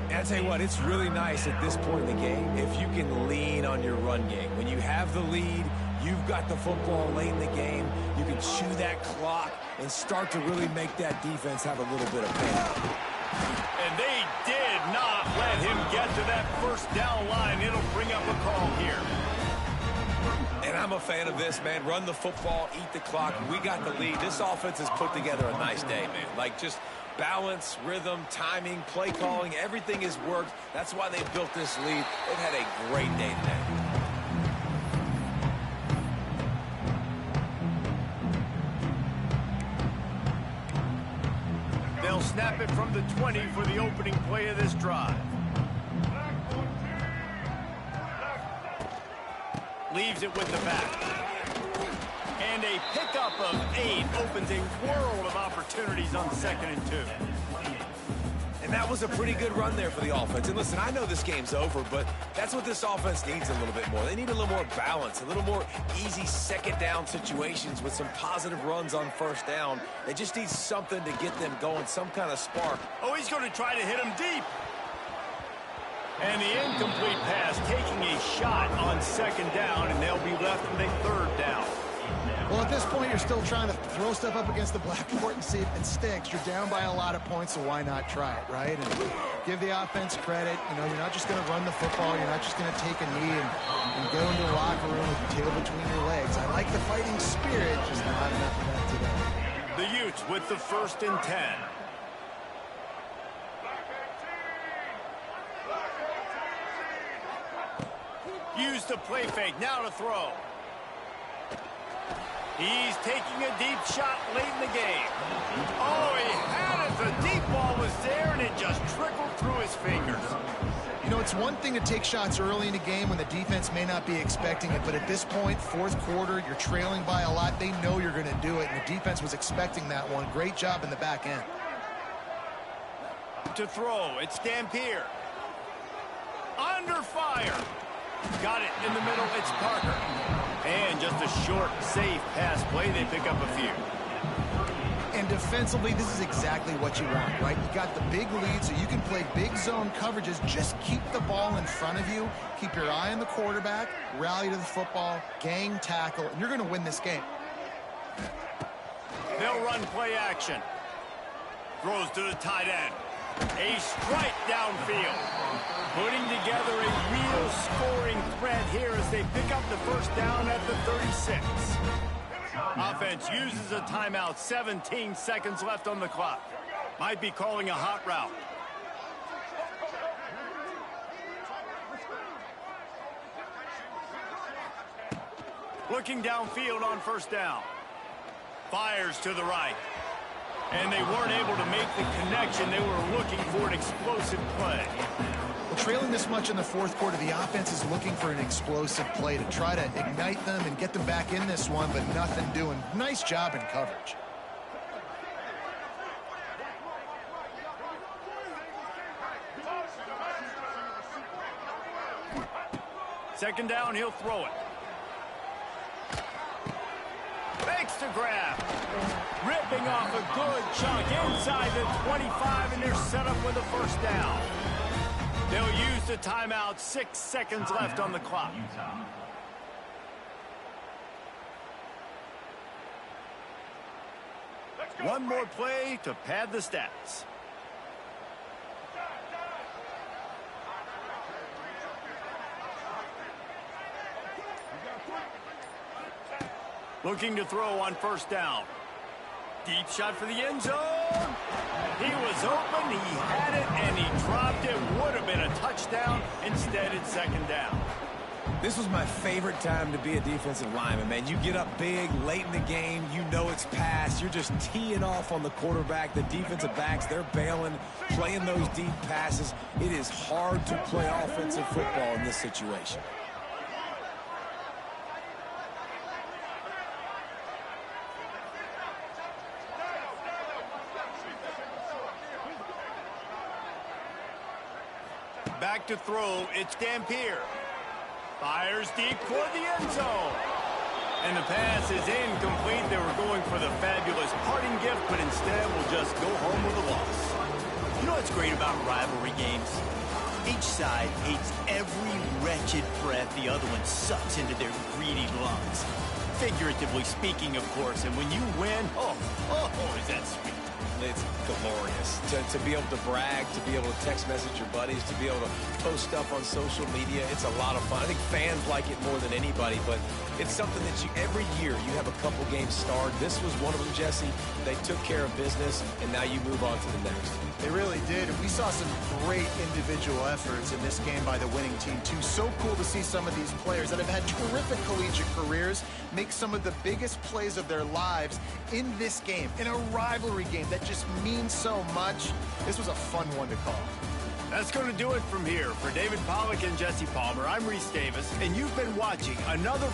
And I tell you what, it's really nice at this point in the game if you can lean on your run game. When you have the lead, you've got the football late in the game, you can chew that clock and start to really make that defense have a little bit of pain. And they did not let him get to that first down line. It'll bring up a call here. And I'm a fan of this, man. Run the football, eat the clock. We got the lead. This offense has put together a nice day, man. Like, just balance, rhythm, timing, play calling, everything has worked. That's why they built this lead. They've had a great day today. They'll snap it from the 20 for the opening play of this drive. Leaves it with the back. And a pickup of 8 opens a world of opportunities on 2nd and 2. And that was a pretty good run there for the offense. And listen, I know this game's over, but that's what this offense needs a little bit more. They need a little more balance, a little more easy second down situations with some positive runs on first down. They just need something to get them going, some kind of spark. Oh, he's going to try to hit him deep. And the incomplete pass taking a shot on 2nd down, and they'll be left with a 3rd down. Well, at this point, you're still trying to throw stuff up against the blackboard and see if it sticks. You're down by a lot of points, so why not try it, right? And give the offense credit. You know, you're not just going to run the football. You're not just going to take a knee and go into the locker room with your tail between your legs. I like the fighting spirit, just not enough of that today. The Utes with the 1st and 10. Use the play fake, now to throw. He's taking a deep shot late in the game. Oh, he had it. The deep ball was there, and it just trickled through his fingers. You know, it's one thing to take shots early in a game when the defense may not be expecting it, but at this point, fourth quarter, you're trailing by a lot. They know you're going to do it, and the defense was expecting that one. Great job in the back end. To throw, it's Dampier. Under fire. Got it in the middle, it's Parker. And just a short, safe pass play. They pick up a few. And defensively, this is exactly what you want, right? You got the big lead, so you can play big zone coverages. Just keep the ball in front of you. Keep your eye on the quarterback. Rally to the football. Gang tackle. And you're going to win this game. They'll run play action. Throws to the tight end. A strike downfield. Putting together a real scoring threat here as they pick up the first down at the 36. Offense uses a timeout. 17 seconds left on the clock. Might be calling a hot route. Looking downfield on first down. Fires to the right. And they weren't able to make the connection. They were looking for an explosive play. Well, trailing this much in the fourth quarter, the offense is looking for an explosive play to try to ignite them and get them back in this one, but nothing doing. Nice job in coverage. Second down, he'll throw it. Fakes to grab. Ripping off a good chunk inside the 25, and they're set up with a first down. They'll use the timeout. 6 seconds left on the clock. One more play to pad the stats. Looking to throw on first down. Deep shot for the end zone. He was open, he had it, and he dropped it. Would have been a touchdown. Instead, it's second down. This was my favorite time to be a defensive lineman, man. You get up big, late in the game, you know it's past. You're just teeing off on the quarterback. The defensive backs, they're bailing, playing those deep passes. It is hard to play offensive football in this situation. Back to throw, it's Dampier. Fires deep toward the end zone. And the pass is incomplete. They were going for the fabulous parting gift, but instead will just go home with a loss. You know what's great about rivalry games? Each side hates every wretched breath the other one sucks into their greedy lungs. Figuratively speaking, of course. And when you win, oh, is that sweet. It's glorious to be able to brag, to be able to text message your buddies, to be able to post stuff on social media. It's a lot of fun. I think fans like it more than anybody, but it's something that every year you have a couple games starred. This was one of them, Jesse. They took care of business, and now you move on to the next. They really did. We saw some great individual efforts in this game by the winning team, too. So cool to see some of these players that have had terrific collegiate careers make some of the biggest plays of their lives in this game, in a rivalry game that just means so much. This was a fun one to call. That's going to do it from here. For David Pollack and Jesse Palmer, I'm Reese Davis, and you've been watching another